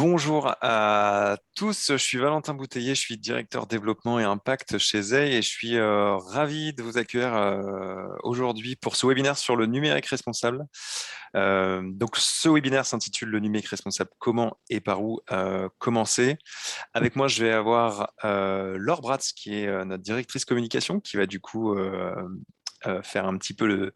Bonjour à tous, je suis Valentin Bouteiller, je suis directeur développement et impact chez Zei et je suis ravi de vous accueillir aujourd'hui pour ce webinaire sur le numérique responsable. Donc ce webinaire s'intitule Le numérique responsable, comment et par où commencer. Avec moi, je vais avoir Laure Bratz qui est notre directrice communication qui va du coup faire un petit peu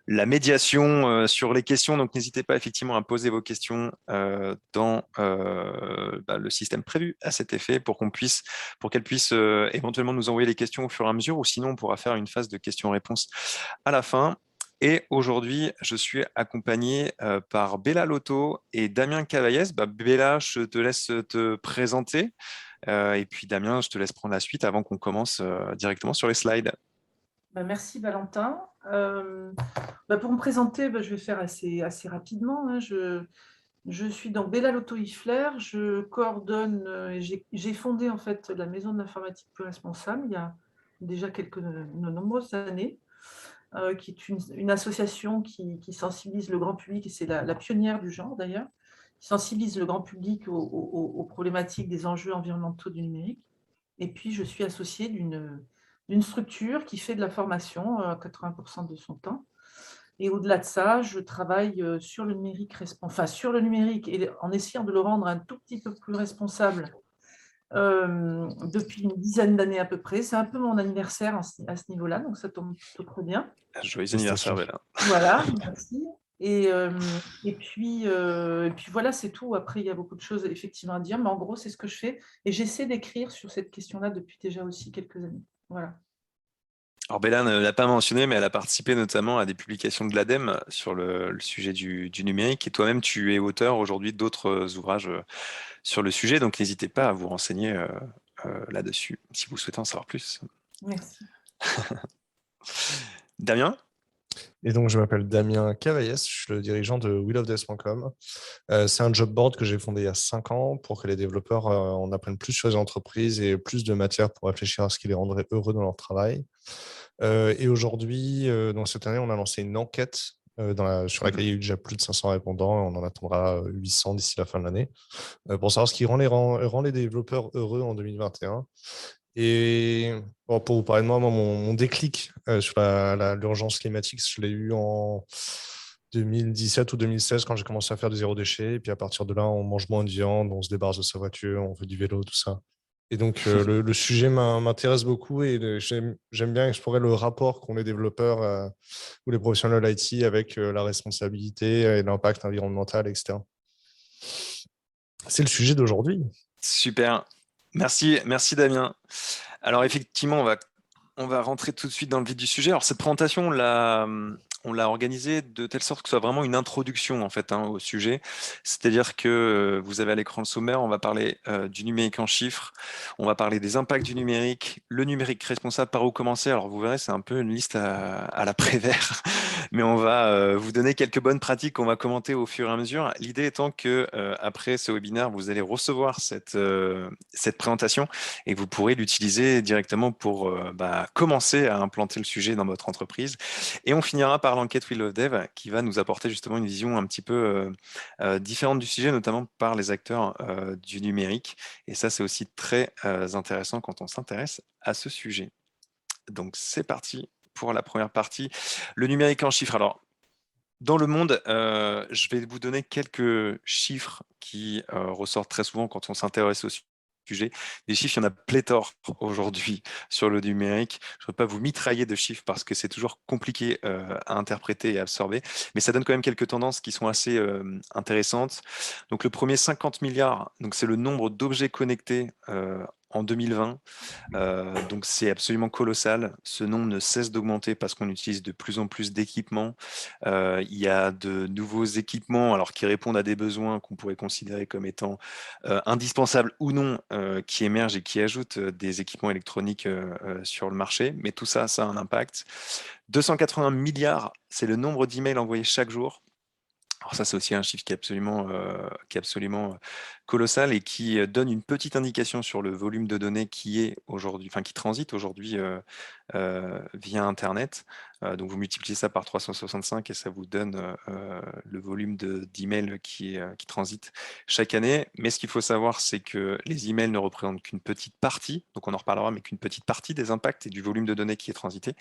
la médiation sur les questions. Donc, n'hésitez pas effectivement à poser vos questions dans le système prévu à cet effet pour qu'elle puisse éventuellement nous envoyer les questions au fur et à mesure, ou sinon on pourra faire une phase de questions-réponses à la fin. Et aujourd'hui, je suis accompagné par Bella Lotto et Damien Cavaillès. Bella, je te laisse te présenter. Et puis Damien, je te laisse prendre la suite avant qu'on commence directement sur les slides. Merci Valentin. Pour me présenter, je vais faire assez rapidement, hein. Je suis donc Bella Lotto-Ifler, je coordonne, j'ai fondé en fait la Maison de l'informatique plus responsable il y a déjà de nombreuses années, qui est une association qui sensibilise le grand public, et c'est la pionnière du genre d'ailleurs, qui sensibilise le grand public aux problématiques des enjeux environnementaux du numérique. Et puis, je suis associée d'une structure qui fait de la formation à 80% de son temps. Et au-delà de ça, je travaille sur le numérique, sur le numérique, et en essayant de le rendre un tout petit peu plus responsable depuis une dizaine d'années à peu près. C'est un peu mon anniversaire à ce niveau-là, donc ça tombe plutôt très bien. Joyeux anniversaire, Bella. Voilà, merci. Et puis voilà, c'est tout. Après, il y a beaucoup de choses effectivement à dire, mais en gros, c'est ce que je fais. Et j'essaie d'écrire sur cette question-là depuis déjà aussi quelques années. Voilà. Alors Bella ne l'a pas mentionné, mais elle a participé notamment à des publications de l'ADEME sur le sujet du numérique. Et toi-même, tu es auteur aujourd'hui d'autres ouvrages sur le sujet, donc n'hésitez pas à vous renseigner là-dessus si vous souhaitez en savoir plus. Merci. Damien? Et donc, je m'appelle Damien Cavaillès, je suis le dirigeant de willofdesk.com. C'est un job board que j'ai fondé il y a 5 ans pour que les développeurs en apprennent plus sur les entreprises et plus de matière pour réfléchir à ce qui les rendrait heureux dans leur travail. Et aujourd'hui, dans cette année, on a lancé une enquête sur laquelle il y a eu déjà plus de 500 répondants. On en attendra 800 d'ici la fin de l'année pour savoir ce qui rend les développeurs heureux en 2021. Et bon, pour vous parler de moi, mon déclic sur l'urgence climatique, je l'ai eu en 2017 ou 2016 quand j'ai commencé à faire du zéro déchet. Et puis à partir de là, on mange moins de viande, on se débarrasse de sa voiture, on fait du vélo, tout ça. Et donc le sujet m'intéresse beaucoup et j'aime bien explorer le rapport qu'ont les développeurs ou les professionnels de l'IT avec la responsabilité et l'impact environnemental, etc. C'est le sujet d'aujourd'hui. Super. Merci, merci Damien. Alors effectivement, on va rentrer tout de suite dans le vif du sujet. Alors cette présentation, on l'a organisée de telle sorte que ce soit vraiment une introduction en fait au sujet. C'est-à-dire que vous avez à l'écran le sommaire, on va parler du numérique en chiffres, on va parler des impacts du numérique, le numérique responsable, par où commencer. Alors vous verrez, c'est un peu une liste à la Prévert, mais on va vous donner quelques bonnes pratiques qu'on va commenter au fur et à mesure. L'idée étant que après ce webinaire, vous allez recevoir cette présentation et vous pourrez l'utiliser directement pour commencer à implanter le sujet dans votre entreprise. Et on finira par l'enquête We Love Dev qui va nous apporter justement une vision un petit peu différente du sujet, notamment par les acteurs du numérique. Et ça, c'est aussi très intéressant quand on s'intéresse à ce sujet. Donc, c'est parti pour la première partie. Le numérique en chiffres. Alors, dans le monde, je vais vous donner quelques chiffres qui ressortent très souvent quand on s'intéresse au sujet. Des chiffres, il y en a pléthore aujourd'hui sur le numérique. Je ne veux pas vous mitrailler de chiffres parce que c'est toujours compliqué à interpréter et à absorber, mais ça donne quand même quelques tendances qui sont assez intéressantes. Donc le premier, 50 milliards, donc c'est le nombre d'objets connectés en 2020. Donc c'est absolument colossal. Ce nombre ne cesse d'augmenter parce qu'on utilise de plus en plus d'équipements. Il y a de nouveaux équipements alors, qui répondent à des besoins qu'on pourrait considérer comme étant indispensables ou non, qui émergent et qui ajoutent des équipements électroniques sur le marché. Mais tout ça, ça a un impact. 280 milliards, c'est le nombre d'emails envoyés chaque jour. Alors ça, c'est aussi un chiffre qui est absolument colossal et qui donne une petite indication sur le volume de données qui est aujourd'hui, enfin qui transite aujourd'hui via Internet. Donc vous multipliez ça par 365 et ça vous donne le volume d'emails qui transite chaque année. Mais ce qu'il faut savoir, c'est que les emails ne représentent qu'une petite partie, donc on en reparlera, mais qu'une petite partie des impacts et du volume de données qui est transité,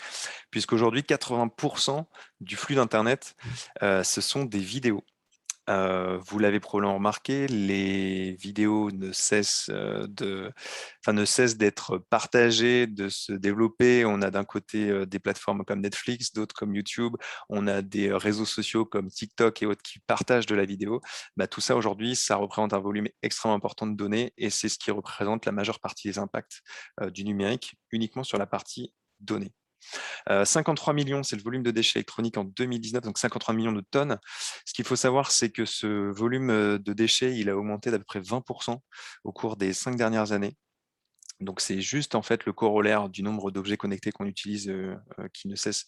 puisqu'aujourd'hui 80% du flux d'Internet, ce sont des vidéos. Vous l'avez probablement remarqué, les vidéos ne cessent d'être partagées, de se développer. On a d'un côté des plateformes comme Netflix, d'autres comme YouTube. On a des réseaux sociaux comme TikTok et autres qui partagent de la vidéo. Bah, tout ça aujourd'hui, ça représente un volume extrêmement important de données et c'est ce qui représente la majeure partie des impacts du numérique uniquement sur la partie données. 53 millions, c'est le volume de déchets électroniques en 2019, donc 53 millions de tonnes. Ce qu'il faut savoir, c'est que ce volume de déchets, il a augmenté d'à peu près 20% au cours des 5 dernières années. Donc c'est juste en fait le corollaire du nombre d'objets connectés qu'on utilise qui ne cesse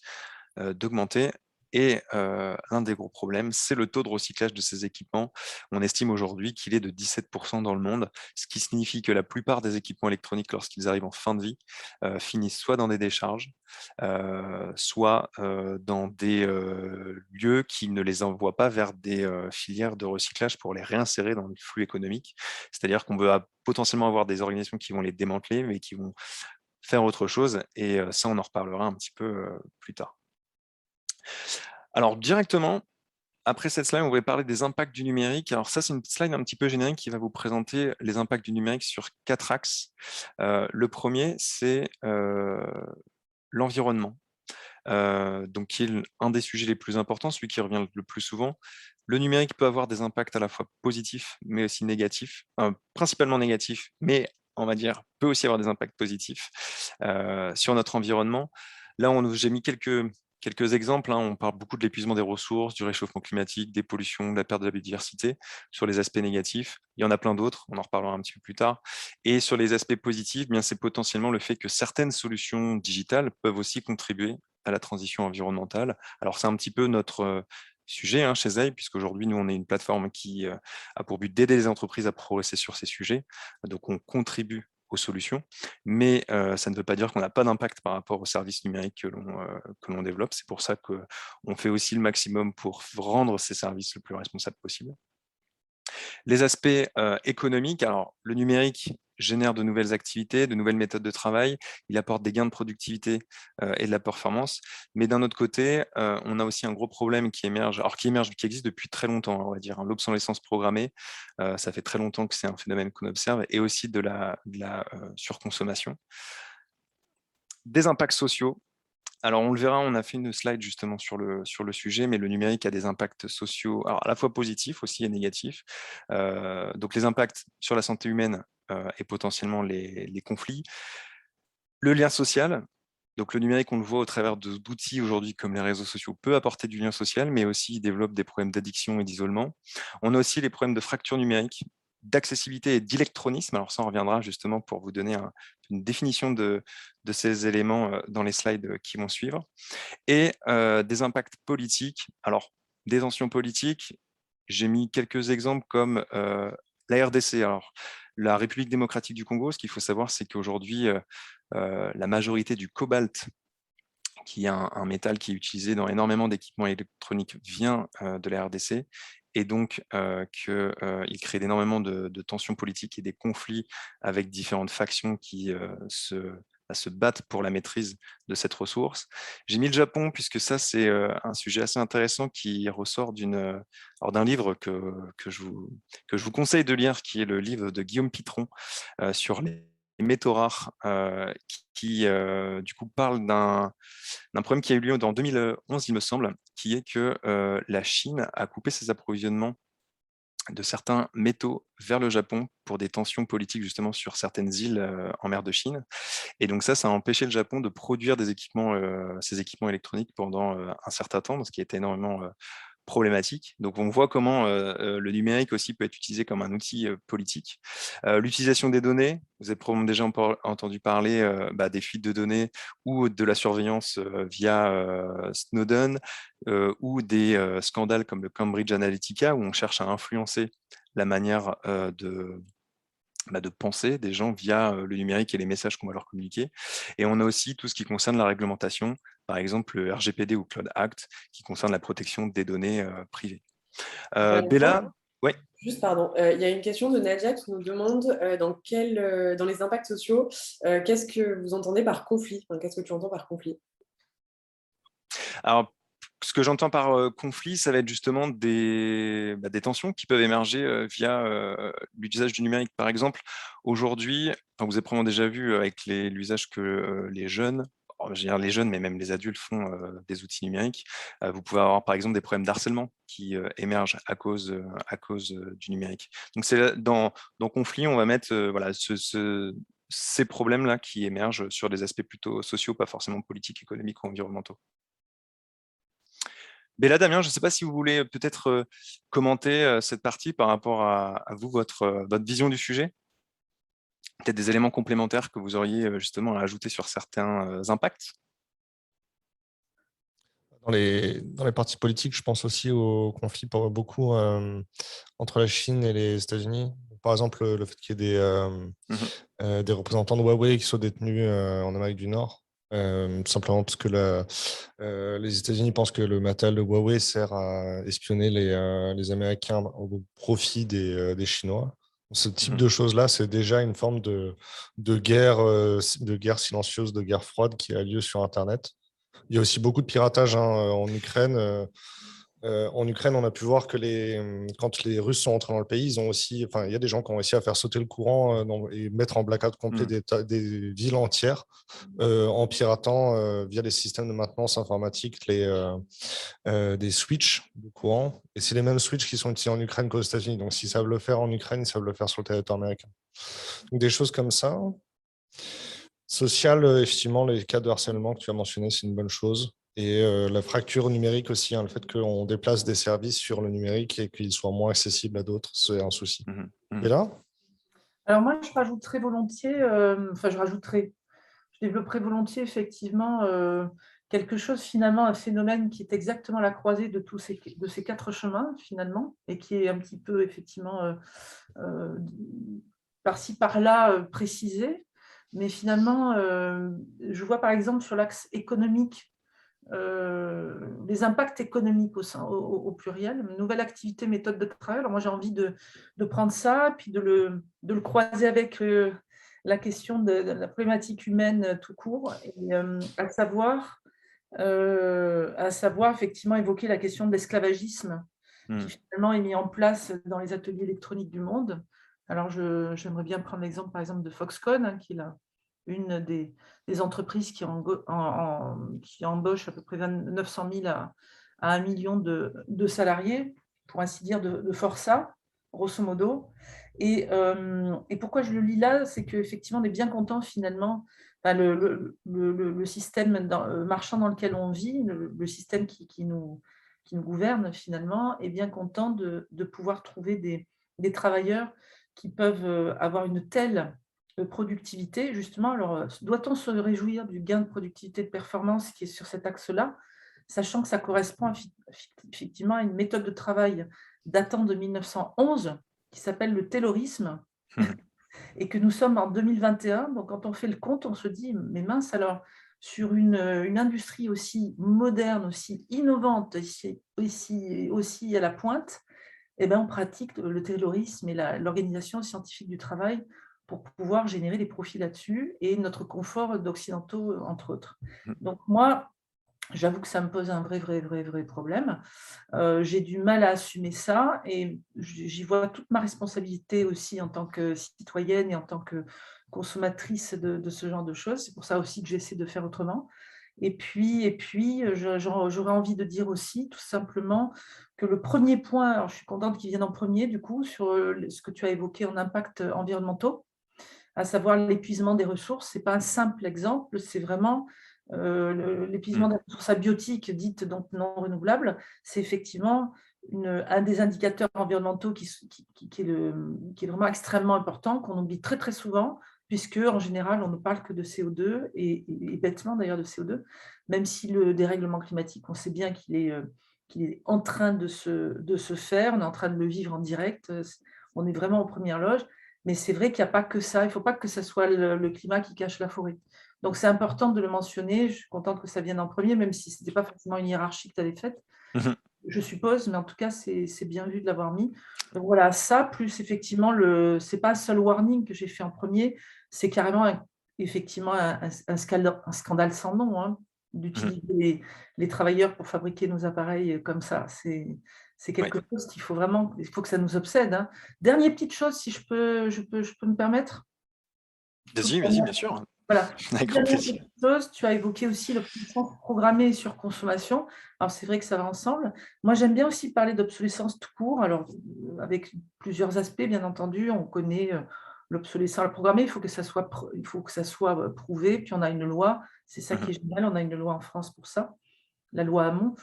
d'augmenter. Et l'un des gros problèmes, c'est le taux de recyclage de ces équipements. On estime aujourd'hui qu'il est de 17% dans le monde, ce qui signifie que la plupart des équipements électroniques, lorsqu'ils arrivent en fin de vie, finissent soit dans des décharges, soit dans des lieux qui ne les envoient pas vers des filières de recyclage pour les réinsérer dans le flux économique. C'est-à-dire qu'on peut potentiellement avoir des organisations qui vont les démanteler, mais qui vont faire autre chose. Et ça, on en reparlera un petit peu plus tard. Alors directement, après cette slide, on va parler des impacts du numérique. Alors ça, c'est une slide un petit peu générique qui va vous présenter les impacts du numérique sur 4 axes. Le premier, c'est l'environnement, donc qui est un des sujets les plus importants, celui qui revient le plus souvent. Le numérique peut avoir des impacts à la fois positifs, mais aussi négatifs, principalement négatifs, mais on va dire peut aussi avoir des impacts positifs sur notre environnement. Là, j'ai mis quelques exemples, hein. On parle beaucoup de l'épuisement des ressources, du réchauffement climatique, des pollutions, de la perte de la biodiversité. Sur les aspects négatifs, il y en a plein d'autres, on en reparlera un petit peu plus tard. Et sur les aspects positifs, bien c'est potentiellement le fait que certaines solutions digitales peuvent aussi contribuer à la transition environnementale. Alors c'est un petit peu notre sujet hein, chez Zeil, puisqu'aujourd'hui, nous, on est une plateforme qui a pour but d'aider les entreprises à progresser sur ces sujets. Donc, on contribue aux solutions, mais ça ne veut pas dire qu'on n'a pas d'impact par rapport aux services numériques que l'on développe. C'est pour ça qu'on fait aussi le maximum pour rendre ces services le plus responsables possible. Les aspects économiques, alors le numérique génère de nouvelles activités, de nouvelles méthodes de travail, il apporte des gains de productivité et de la performance, mais d'un autre côté, on a aussi un gros problème qui émerge, qui existe depuis très longtemps, on va dire, hein, l'obsolescence programmée, ça fait très longtemps que c'est un phénomène qu'on observe, et aussi de la surconsommation. Des impacts sociaux. Alors, on le verra, on a fait une slide justement sur le sujet, mais le numérique a des impacts sociaux, alors à la fois positifs aussi et négatifs. Donc, les impacts sur la santé humaine et potentiellement les conflits. Le lien social, donc le numérique, on le voit au travers d'outils aujourd'hui comme les réseaux sociaux, peut apporter du lien social, mais aussi il développe des problèmes d'addiction et d'isolement. On a aussi les problèmes de fracture numérique, d'accessibilité et d'électronisme. Alors ça, on reviendra justement pour vous donner une définition de ces éléments dans les slides qui vont suivre. Et des impacts politiques. Alors, des tensions politiques, j'ai mis quelques exemples comme la RDC. Alors, la République démocratique du Congo, ce qu'il faut savoir, c'est qu'aujourd'hui, la majorité du cobalt, qui est un métal qui est utilisé dans énormément d'équipements électroniques, vient de la RDC, et donc qu'il crée énormément de tensions politiques et des conflits avec différentes factions qui se battent pour la maîtrise de cette ressource. J'ai mis le Japon, puisque ça, c'est un sujet assez intéressant qui ressort d'un livre que je vous conseille de lire, qui est le livre de Guillaume Pitron sur les métaux rares, qui du coup parle d'un problème qui a eu lieu en 2011, il me semble, qui est que la Chine a coupé ses approvisionnements de certains métaux vers le Japon pour des tensions politiques justement sur certaines îles en mer de Chine. Et donc ça a empêché le Japon de produire ces équipements électroniques pendant un certain temps, ce qui était énormément problématique. Donc on voit comment le numérique aussi peut être utilisé comme un outil politique. L'utilisation des données, vous avez probablement déjà entendu parler des fuites de données ou de la surveillance via Snowden ou des scandales comme le Cambridge Analytica où on cherche à influencer la manière de penser des gens via le numérique et les messages qu'on va leur communiquer. Et on a aussi tout ce qui concerne la réglementation, par exemple le RGPD ou Cloud Act, qui concerne la protection des données privées. Bella, ouais. Juste, pardon, il y a une question de Nadia qui nous demande dans les impacts sociaux, qu'est-ce que vous entendez par conflit? Enfin, qu'est-ce que tu entends par conflit? Alors, ce que j'entends par conflit, ça va être justement des tensions qui peuvent émerger via l'usage du numérique. Par exemple, aujourd'hui, vous avez probablement déjà vu avec l'usage que les jeunes, je veux dire les jeunes, mais même les adultes font des outils numériques, vous pouvez avoir par exemple des problèmes d'harcèlement qui émergent à cause du numérique. Donc, dans conflit, on va mettre voilà, ces problèmes-là qui émergent sur des aspects plutôt sociaux, pas forcément politiques, économiques ou environnementaux. Bella, Damien, je ne sais pas si vous voulez peut-être commenter cette partie par rapport à vous, votre vision du sujet. Peut-être des éléments complémentaires que vous auriez justement à ajouter sur certains impacts. Dans les partis politiques, je pense aussi au conflit beaucoup entre la Chine et les États-Unis. Par exemple, le fait qu'il y ait des représentants de Huawei qui soient détenus en Amérique du Nord. Tout simplement parce que les États-Unis pensent que le matériel de Huawei sert à espionner les Américains au profit des Chinois. Ce type de choses-là, c'est déjà une forme de guerre silencieuse, de guerre froide qui a lieu sur Internet. Il y a aussi beaucoup de piratage en Ukraine. En Ukraine, on a pu voir que quand les Russes sont entrés dans le pays, il y a des gens qui ont réussi à faire sauter le courant et mettre en blackout complet des villes entières en piratant via les systèmes de maintenance informatique des switches de courant. Et c'est les mêmes switches qui sont utilisés en Ukraine qu'aux États-Unis. Donc, s'ils savent le faire en Ukraine, ils savent le faire sur le territoire américain. Donc, des choses comme ça. Social, effectivement, les cas de harcèlement que tu as mentionné, c'est une bonne chose. Et la fracture numérique aussi, le fait qu'on déplace des services sur le numérique et qu'ils soient moins accessibles à d'autres, c'est un souci. Et là ? Alors moi, je rajouterais volontiers, je développerais volontiers effectivement quelque chose finalement, un phénomène qui est exactement la croisée de ces 4 chemins finalement, et qui est un petit peu effectivement par-ci par-là précisé. Mais finalement, je vois par exemple sur l'axe économique, les impacts économiques au pluriel, une nouvelle activité, méthode de travail. Alors moi, j'ai envie de prendre ça, puis de le croiser avec la question de la problématique humaine tout court, et à savoir effectivement évoquer la question de l'esclavagisme qui finalement est mis en place dans les ateliers électroniques du monde. Alors, j'aimerais bien prendre l'exemple, par exemple, de Foxconn, qui est une des entreprises qui embauche à peu près 900 000 à 1 million de salariés, pour ainsi dire, de forçat, grosso modo. Et pourquoi je le lis là, c'est qu'effectivement, on est bien content finalement, le système marchand dans lequel on vit, le système qui nous gouverne finalement, est bien content de pouvoir trouver des travailleurs qui peuvent avoir une telle productivité, justement. Alors, doit-on se réjouir du gain de productivité de performance qui est sur cet axe-là, sachant que ça correspond effectivement à une méthode de travail datant de 1911 qui s'appelle le taylorisme, et que nous sommes en 2021. Donc, quand on fait le compte, on se dit, mais mince, alors, sur une industrie aussi moderne, aussi innovante, aussi à la pointe, eh bien, on pratique le taylorisme et l'organisation scientifique du travail pour pouvoir générer des profits là-dessus et notre confort d'occidentaux, entre autres. Donc, moi, j'avoue que ça me pose un vrai problème. J'ai du mal à assumer ça, et j'y vois toute ma responsabilité aussi en tant que citoyenne et en tant que consommatrice de ce genre de choses. C'est pour ça aussi que j'essaie de faire autrement. Et puis j'aurais envie de dire aussi tout simplement que le premier point, alors je suis contente qu'il vienne en premier du coup, sur ce que tu as évoqué en impact environnementaux, à savoir l'épuisement des ressources. Ce n'est pas un simple exemple, c'est vraiment l'épuisement des ressources abiotiques dites donc non renouvelables. C'est effectivement un des indicateurs environnementaux qui est vraiment extrêmement important, qu'on oublie très souvent, puisque en général, on ne parle que de CO2, et bêtement d'ailleurs de CO2, même si le dérèglement climatique, on sait bien qu'il est en train de se faire, on est en train de le vivre en direct. on est vraiment aux premières loges. Mais c'est vrai qu'il n'y a pas que ça. Il ne faut pas que ce soit le climat qui cache la forêt. Donc, c'est important de le mentionner. Je suis contente que ça vienne en premier, même si ce n'était pas forcément une hiérarchie que tu avais faite, Mhm. je suppose, mais en tout cas, c'est bien vu de l'avoir mis. Donc voilà, ça, plus effectivement, ce n'est pas un seul warning que j'ai fait en premier, c'est carrément effectivement un scandale sans nom, hein, Mhm. d'utiliser les travailleurs pour fabriquer nos appareils comme ça. C'est Ouais. quelque chose qu'il faut vraiment, il faut que ça nous obsède, hein. Dernière petite chose, si je peux me permettre. Vas-y, bien sûr. Voilà. Avec grand Dernière plaisir. petite chose, tu as évoqué aussi l'obsolescence programmée et surconsommation. Alors, c'est vrai que ça va ensemble. Moi, j'aime bien aussi parler d'obsolescence tout court. Alors, avec plusieurs aspects, bien entendu. On connaît l'obsolescence programmée. Il faut que ça soit prouvé. Puis, on a une loi. C'est ça Mhm. qui est génial. On a une loi en France pour ça, la loi Hamon.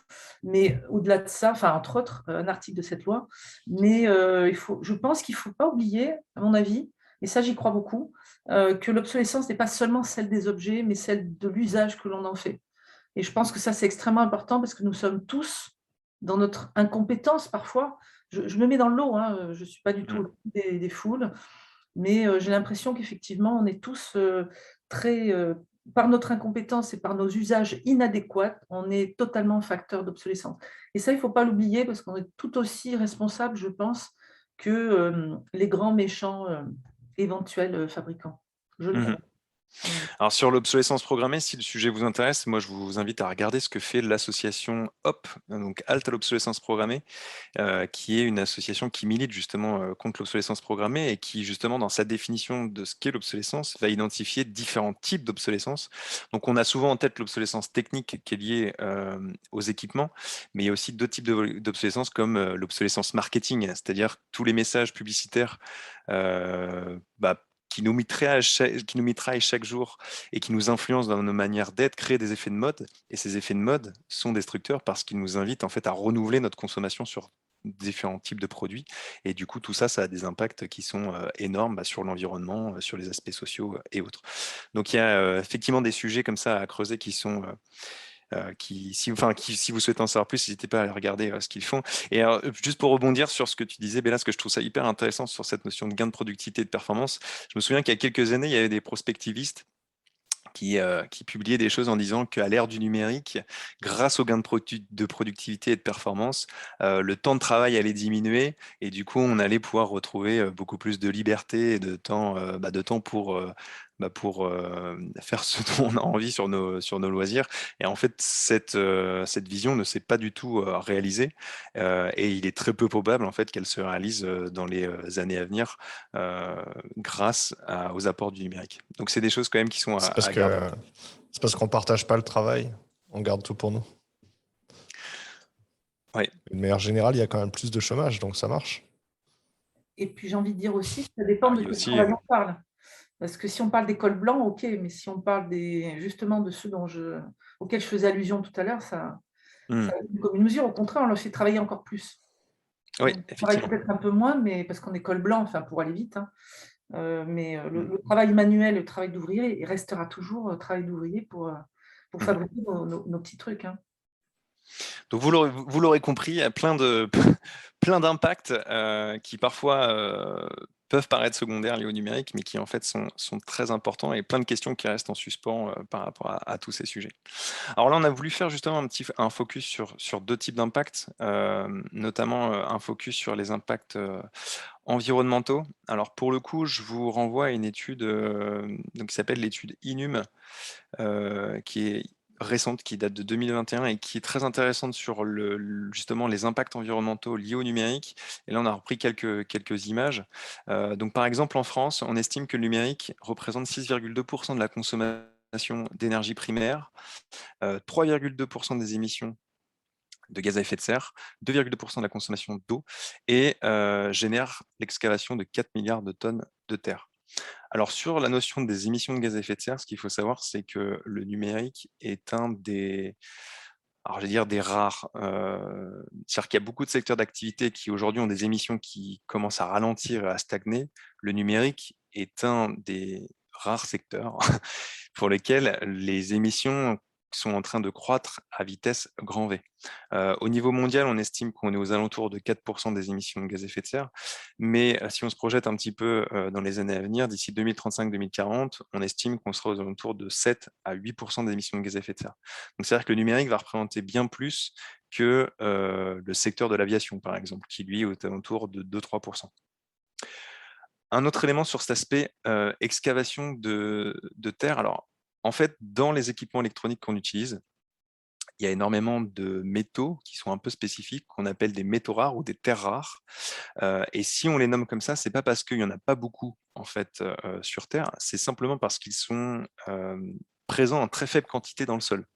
Mais au-delà de ça, enfin, entre autres, un article de cette loi. Mais je pense qu'il ne faut pas oublier, à mon avis, et ça, j'y crois beaucoup, que l'obsolescence n'est pas seulement celle des objets, mais celle de l'usage que l'on en fait. Et je pense que ça, c'est extrêmement important parce que nous sommes tous, dans notre incompétence parfois, je me mets dans le lot, hein, je ne suis pas du tout Mhm. au des foules, mais j'ai l'impression qu'effectivement, on est tous très, par notre incompétence et par nos usages inadéquats, on est totalement facteur d'obsolescence. Et ça, il ne faut pas l'oublier parce qu'on est tout aussi responsable, je pense, que les grands méchants éventuels fabricants. Je le Mhm. crois. Voilà. Alors sur l'obsolescence programmée, si le sujet vous intéresse, moi je vous invite à regarder ce que fait l'association HOP, donc Halte à l'obsolescence programmée, qui est une association qui milite justement contre l'obsolescence programmée et qui justement dans sa définition de ce qu'est l'obsolescence va identifier différents types d'obsolescence. Donc on a souvent en tête l'obsolescence technique qui est liée aux équipements, mais il y a aussi d'autres types d'obsolescence comme l'obsolescence marketing, c'est-à-dire tous les messages publicitaires qui nous mitraillent chaque jour et qui nous influencent dans nos manières d'être, créent des effets de mode. Et ces effets de mode sont destructeurs parce qu'ils nous invitent en fait à renouveler notre consommation sur différents types de produits. Et du coup, tout ça, ça a des impacts qui sont énormes sur l'environnement, sur les aspects sociaux et autres. Donc, il y a effectivement des sujets comme ça à creuser qui sont si vous souhaitez en savoir plus, n'hésitez pas à aller regarder ce qu'ils font. Et juste pour rebondir sur ce que tu disais, Béla, ce que je trouve ça hyper intéressant sur cette notion de gain de productivité et de performance, je me souviens qu'il y a quelques années, il y avait des prospectivistes qui publiaient des choses en disant qu'à l'ère du numérique, grâce aux gains de productivité et de performance, le temps de travail allait diminuer et du coup, on allait pouvoir retrouver beaucoup plus de liberté et de temps pour faire ce dont on a envie sur nos loisirs. Et en fait, cette vision ne s'est pas du tout réalisée et il est très peu probable en fait qu'elle se réalise dans les années à venir aux apports du numérique. Donc, c'est des choses quand même qui sont C'est parce à garder en que tête. c'est parce qu'on partage pas le travail. On garde tout pour nous. Ouais. De manière générale, il y a quand même plus de chômage, donc ça marche. Et puis j'ai envie de dire aussi que ça dépend Alors, de il y a quel aussi, travail on parle. Parce que si on parle des cols blancs, ok, mais si on parle justement de ceux auxquels je faisais allusion tout à l'heure, ça a une commune mesure. Au contraire, on le fait travailler encore plus. oui, On travaille effectivement. peut-être un peu moins, mais parce qu'on est col blanc, enfin pour aller vite, hein. Mais Mm. le travail manuel, le travail d'ouvrier, il restera toujours travail d'ouvrier pour Mhm. fabriquer nos petits trucs, hein. Donc vous l'aurez compris, il y a plein d'impacts qui parfois peuvent paraître secondaires liés au numérique, mais qui en fait sont très importants et plein de questions qui restent en suspens par rapport à tous ces sujets. Alors là, on a voulu faire justement un focus sur deux types d'impacts, notamment un focus sur les impacts environnementaux. Alors pour le coup, je vous renvoie à une étude qui s'appelle l'étude INUM, qui est récente, qui date de 2021 et qui est très intéressante sur justement les impacts environnementaux liés au numérique. Et là, on a repris quelques images. Donc par exemple, en France, on estime que le numérique représente 6,2% de la consommation d'énergie primaire, 3,2% des émissions de gaz à effet de serre, 2,2% de la consommation d'eau et génère l'excavation de 4 milliards de tonnes de terre. Alors sur la notion des émissions de gaz à effet de serre, ce qu'il faut savoir, c'est que le numérique est un alors je vais dire des rares. C'est-à-dire qu'il y a beaucoup de secteurs d'activité qui aujourd'hui ont des émissions qui commencent à ralentir et à stagner. Le numérique est un des rares secteurs pour lesquels les émissions qui sont en train de croître à vitesse grand V. Au niveau mondial, on estime qu'on est aux alentours de 4% des émissions de gaz à effet de serre, mais si on se projette un petit peu dans les années à venir, d'ici 2035-2040, on estime qu'on sera aux alentours de 7 à 8% des émissions de gaz à effet de serre. Donc c'est-à-dire que le numérique va représenter bien plus que le secteur de l'aviation, par exemple, qui lui est aux alentours de 2-3%. Un autre élément sur cet aspect excavation de terre. Alors, en fait, dans les équipements électroniques qu'on utilise, il y a énormément de métaux qui sont un peu spécifiques, qu'on appelle des métaux rares ou des terres rares. Et si on les nomme comme ça, c'est pas parce qu'il n'y en a pas beaucoup en fait sur Terre, c'est simplement parce qu'ils sont présents en très faible quantité dans le sol.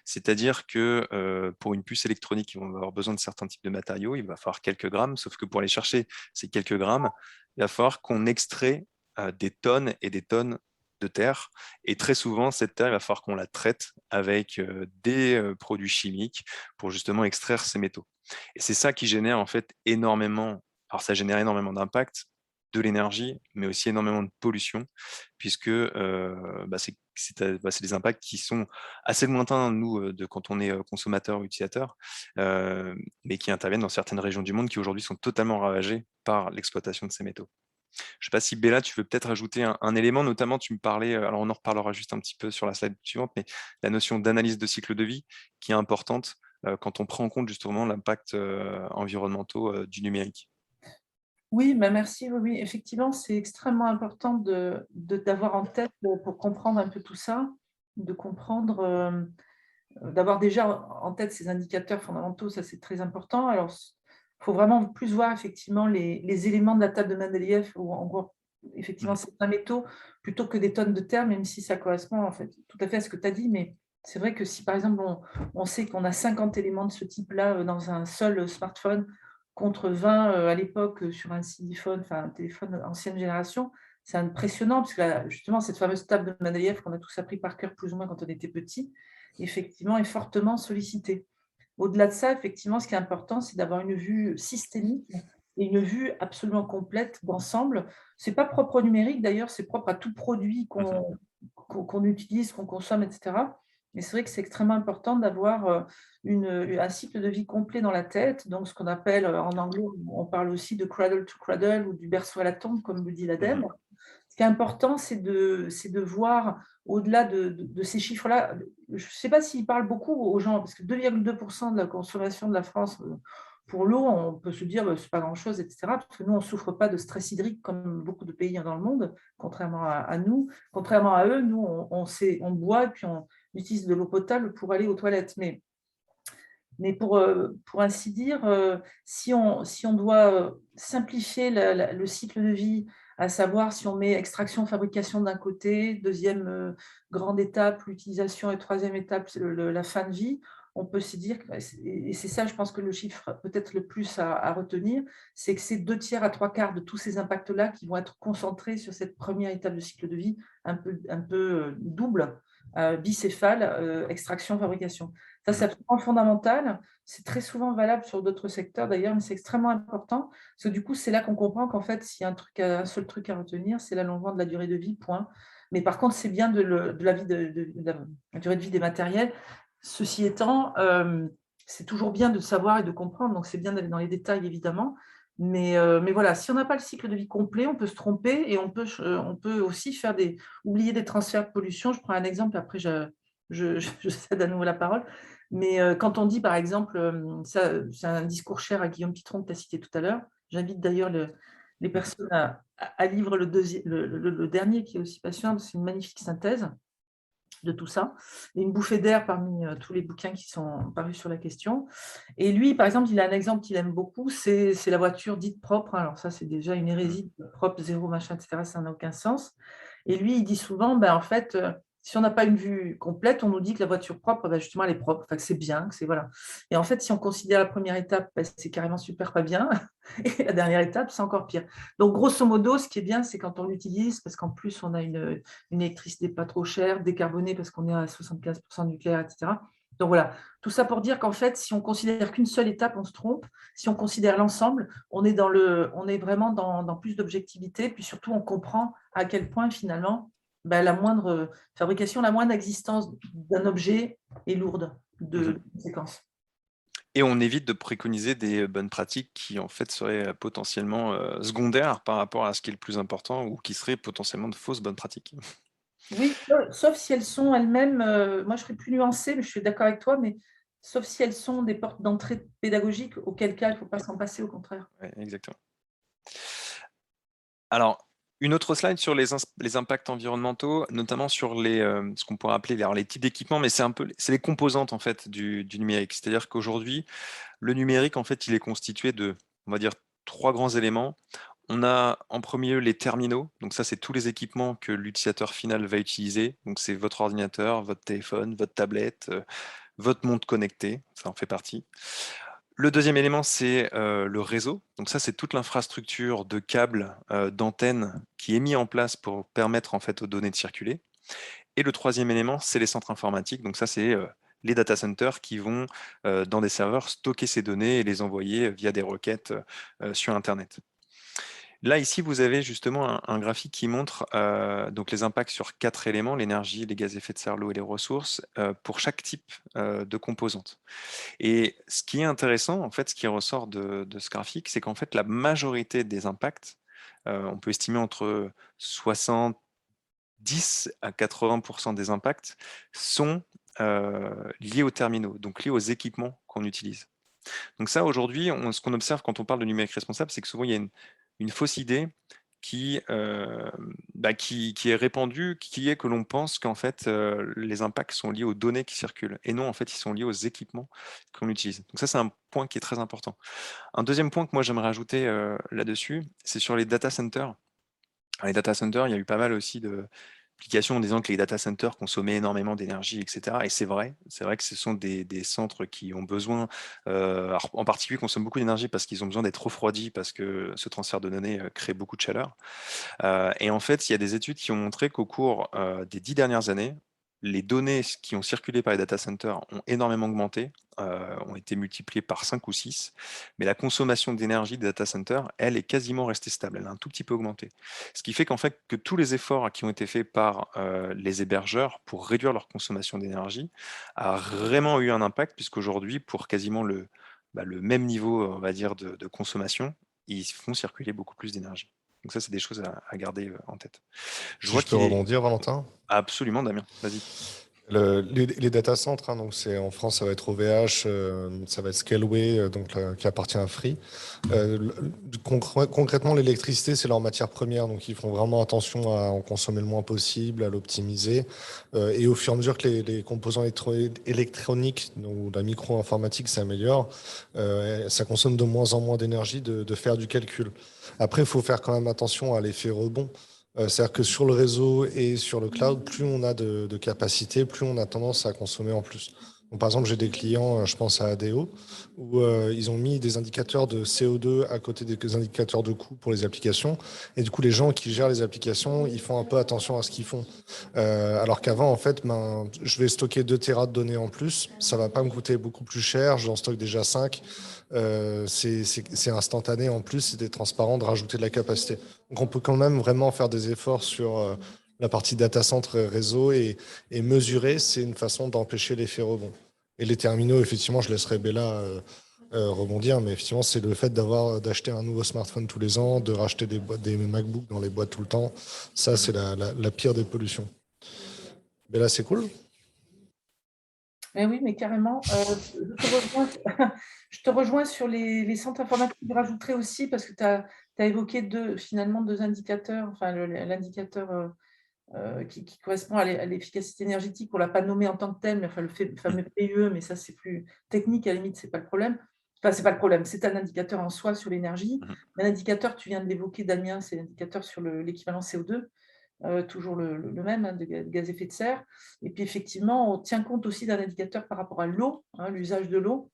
C'est-à-dire que pour une puce électronique, ils vont avoir besoin de certains types de matériaux, il va falloir quelques grammes, sauf que pour aller chercher ces quelques grammes, il va falloir qu'on extrait des tonnes et des tonnes de terre. Et très souvent, cette terre, il va falloir qu'on la traite avec des produits chimiques pour justement extraire ces métaux. Et c'est ça qui génère en fait énormément, alors ça génère énormément d'impact, de l'énergie, mais aussi énormément de pollution, puisque c'est des impacts qui sont assez lointains, nous, de quand on est consommateur ou utilisateur, mais qui interviennent dans certaines régions du monde qui aujourd'hui sont totalement ravagées par l'exploitation de ces métaux. Je ne sais pas si Béla, tu veux peut-être ajouter un élément, notamment tu me parlais, alors on en reparlera juste un petit peu sur la slide suivante, mais la notion d'analyse de cycle de vie qui est importante quand on prend en compte justement l'impact environnementaux du numérique. Oui, merci. Oui, effectivement, c'est extrêmement important d'avoir en tête pour comprendre un peu tout ça, de comprendre, d'avoir déjà en tête ces indicateurs fondamentaux, ça c'est très important. Alors, il faut vraiment plus voir effectivement les éléments de la table de Mendeleïev où on voit effectivement certains métaux plutôt que des tonnes de terre, même si ça correspond en fait tout à fait à ce que tu as dit. Mais c'est vrai que si par exemple on sait qu'on a 50 éléments de ce type-là dans un seul smartphone, contre 20 à l'époque sur un Cityphone, enfin un téléphone ancienne génération, c'est impressionnant, parce que là, justement, cette fameuse table de Mendeleïev qu'on a tous appris par cœur plus ou moins quand on était petit, effectivement, est fortement sollicitée. Au-delà de ça, effectivement, ce qui est important, c'est d'avoir une vue systémique et une vue absolument complète d'ensemble. Ce n'est pas propre au numérique, d'ailleurs, c'est propre à tout produit qu'on utilise, qu'on consomme, etc. Mais c'est vrai que c'est extrêmement important d'avoir un cycle de vie complet dans la tête, donc ce qu'on appelle en anglais, on parle aussi de cradle to cradle ou du berceau à la tombe, comme le dit l'ADEME. Ce qui est important, c'est de voir au-delà de ces chiffres-là. Je ne sais pas s'ils parlent beaucoup aux gens, parce que 2,2% de la consommation de la France pour l'eau, on peut se dire ce n'est pas grand-chose, etc. Parce que nous, on ne souffre pas de stress hydrique comme beaucoup de pays dans le monde, contrairement à nous. Contrairement à eux, nous, on boit et puis on utilise de l'eau potable pour aller aux toilettes. Mais pour ainsi dire, si on doit simplifier le cycle de vie, à savoir si on met extraction, fabrication d'un côté, deuxième grande étape, l'utilisation, et troisième étape, la fin de vie, on peut se dire, et c'est ça, je pense que le chiffre peut-être le plus à retenir, c'est que c'est 2/3 à 3/4 de tous ces impacts-là qui vont être concentrés sur cette première étape de cycle de vie, un peu double, bicéphale, extraction, fabrication. Ça, c'est absolument fondamental. C'est très souvent valable sur d'autres secteurs d'ailleurs, mais c'est extrêmement important. Parce que du coup, c'est là qu'on comprend qu'en fait, s'il y a un seul truc à retenir, c'est l'allongement de la durée de vie, point. Mais par contre, c'est bien de la durée de vie des matériels. Ceci étant, c'est toujours bien de savoir et de comprendre, donc c'est bien d'aller dans les détails, évidemment. Mais voilà, si on n'a pas le cycle de vie complet, on peut se tromper et on peut aussi oublier des transferts de pollution. Je prends un exemple, après je cède à nouveau la parole. Mais quand on dit, par exemple, ça, c'est un discours cher à Guillaume Pitron que tu as cité tout à l'heure, j'invite d'ailleurs les personnes à lire le dernier qui est aussi passionnant, c'est une magnifique synthèse de tout ça, et une bouffée d'air parmi tous les bouquins qui sont parus sur la question. Et lui, par exemple, il a un exemple qu'il aime beaucoup, c'est la voiture dite propre. Alors ça, c'est déjà une hérésie, propre, zéro, machin, etc., ça n'a aucun sens. Et lui, il dit souvent, en fait, si on n'a pas une vue complète, on nous dit que la voiture propre, justement, elle est propre, enfin, que c'est bien, que c'est voilà. Et en fait, si on considère la première étape, c'est carrément super pas bien, et la dernière étape, c'est encore pire. Donc, grosso modo, ce qui est bien, c'est quand on l'utilise, parce qu'en plus, on a une électricité pas trop chère, décarbonée, parce qu'on est à 75% nucléaire, etc. Donc voilà, tout ça pour dire qu'en fait, si on considère qu'une seule étape, on se trompe. Si on considère l'ensemble, on est vraiment dans plus d'objectivité, puis surtout, on comprend à quel point, finalement, la moindre fabrication, la moindre existence d'un objet est lourde de conséquences. Et on évite de préconiser des bonnes pratiques qui, en fait, seraient potentiellement secondaires par rapport à ce qui est le plus important ou qui seraient potentiellement de fausses bonnes pratiques. Oui, sauf si elles sont elles-mêmes, moi je serais plus nuancée, mais je suis d'accord avec toi, mais sauf si elles sont des portes d'entrée pédagogiques, auquel cas il ne faut pas s'en passer, au contraire. Ouais, exactement. Alors, une autre slide sur les impacts environnementaux, notamment sur ce qu'on pourrait appeler les types d'équipements, mais c'est les composantes en fait du numérique. C'est-à-dire qu'aujourd'hui, le numérique, en fait, il est constitué de, on va dire, 3 grands éléments. On a en premier lieu les terminaux. Donc ça, c'est tous les équipements que l'utilisateur final va utiliser. Donc c'est votre ordinateur, votre téléphone, votre tablette, votre montre connectée, ça en fait partie. Le deuxième élément, c'est le réseau. Donc ça, c'est toute l'infrastructure de câbles, d'antennes qui est mis en place pour permettre en fait aux données de circuler. Et le troisième élément, c'est les centres informatiques. Donc ça, c'est les data centers qui vont dans des serveurs stocker ces données et les envoyer via des requêtes sur Internet. Là, ici, vous avez justement un graphique qui montre donc les impacts sur 4 éléments, l'énergie, les gaz à effet de serre, l'eau et les ressources, pour chaque type de composante. Et ce qui est intéressant, en fait, ce qui ressort de ce graphique, c'est qu'en fait, la majorité des impacts, on peut estimer entre 70 à 80% des impacts, sont liés aux terminaux, donc liés aux équipements qu'on utilise. Donc ça, aujourd'hui, ce qu'on observe quand on parle de numérique responsable, c'est que souvent, il y a une fausse idée qui est répandue, qui est que l'on pense qu'en fait, les impacts sont liés aux données qui circulent. Et non, en fait, ils sont liés aux équipements qu'on utilise. Donc ça, c'est un point qui est très important. Un deuxième point que moi, j'aimerais ajouter là-dessus, c'est sur les data centers. Les data centers, il y a eu pas mal aussi d'applications en disant que les data centers consommaient énormément d'énergie, etc. Et c'est vrai que ce sont des centres qui ont besoin, alors, en particulier, consomment beaucoup d'énergie parce qu'ils ont besoin d'être refroidis parce que ce transfert de données crée beaucoup de chaleur. Et en fait, il y a des études qui ont montré qu'au cours des 10 dernières années, les données qui ont circulé par les data centers ont énormément augmenté, ont été multipliées par 5 ou 6, mais la consommation d'énergie des data centers, elle, est quasiment restée stable, elle a un tout petit peu augmenté. Ce qui fait qu'en fait, que tous les efforts qui ont été faits par les hébergeurs pour réduire leur consommation d'énergie a vraiment eu un impact, puisqu'aujourd'hui, pour quasiment le même niveau, on va dire, de consommation, ils font circuler beaucoup plus d'énergie. Donc ça, c'est des choses à garder en tête. Je Si vois je peux qu'il est rebondir, Valentin. absolument, Damien, vas-y. Les data centers, hein, donc en France, ça va être OVH, ça va être Scaleway, qui appartient à Free. Concrètement, l'électricité, c'est leur matière première, donc ils font vraiment attention à en consommer le moins possible, à l'optimiser. Et au fur et à mesure que les composants électroniques ou la micro-informatique s'améliorent, ça consomme de moins en moins d'énergie de faire du calcul. Après, il faut faire quand même attention à l'effet rebond. C'est-à-dire que sur le réseau et sur le cloud, plus on a de capacité, plus on a tendance à consommer en plus. Donc, par exemple, j'ai des clients, je pense à ADO, où ils ont mis des indicateurs de CO2 à côté des indicateurs de coût pour les applications. Et du coup, les gens qui gèrent les applications, ils font un peu attention à ce qu'ils font. Alors qu'avant, en fait, je vais stocker 2 Tera de données en plus. Ça va pas me coûter beaucoup plus cher. J'en stocke déjà 5. C'est instantané en plus, c'est transparent de rajouter de la capacité. Donc on peut quand même vraiment faire des efforts sur la partie data center et réseau et mesurer, c'est une façon d'empêcher l'effet rebond. Et les terminaux, effectivement, je laisserai Bella rebondir, mais effectivement, c'est le fait d'acheter un nouveau smartphone tous les ans, de racheter des MacBooks dans les boîtes tout le temps. Ça, c'est la pire des pollutions. Bella, c'est cool. Mais oui, mais carrément. Je te rejoins sur les centres informatiques. Je rajouterai aussi, parce que tu as évoqué finalement deux indicateurs, enfin l'indicateur qui correspond à l'efficacité énergétique. On ne l'a pas nommé en tant que tel, mais enfin, le fameux PUE, mais ça, c'est plus technique, à la limite, ce n'est pas le problème. Enfin, ce n'est pas le problème, c'est un indicateur en soi sur l'énergie. L'indicateur, tu viens de l'évoquer, Damien, c'est l'indicateur sur l'équivalent CO2. Toujours le même, hein, de gaz à effet de serre. Et puis effectivement, on tient compte aussi d'un indicateur par rapport à l'eau, hein, l'usage de l'eau,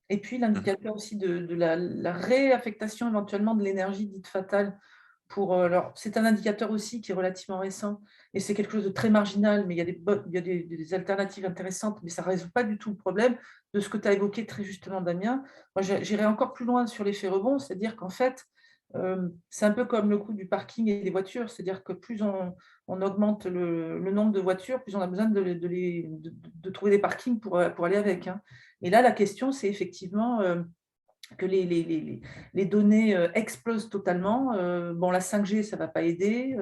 et puis l'indicateur aussi de la réaffectation éventuellement de l'énergie dite fatale. Alors, c'est un indicateur aussi qui est relativement récent, et c'est quelque chose de très marginal, mais il y a des alternatives intéressantes, mais ça ne résout pas du tout le problème de ce que tu as évoqué très justement, Damien. Moi, j'irai encore plus loin sur l'effet rebond, c'est-à-dire qu'en fait, C'est un peu comme le coût du parking et des voitures, c'est-à-dire que plus on augmente le nombre de voitures, plus on a besoin de trouver des parkings pour aller avec, hein. Et là, la question, c'est effectivement que les données explosent totalement. Bon, la 5G, ça ne va pas aider,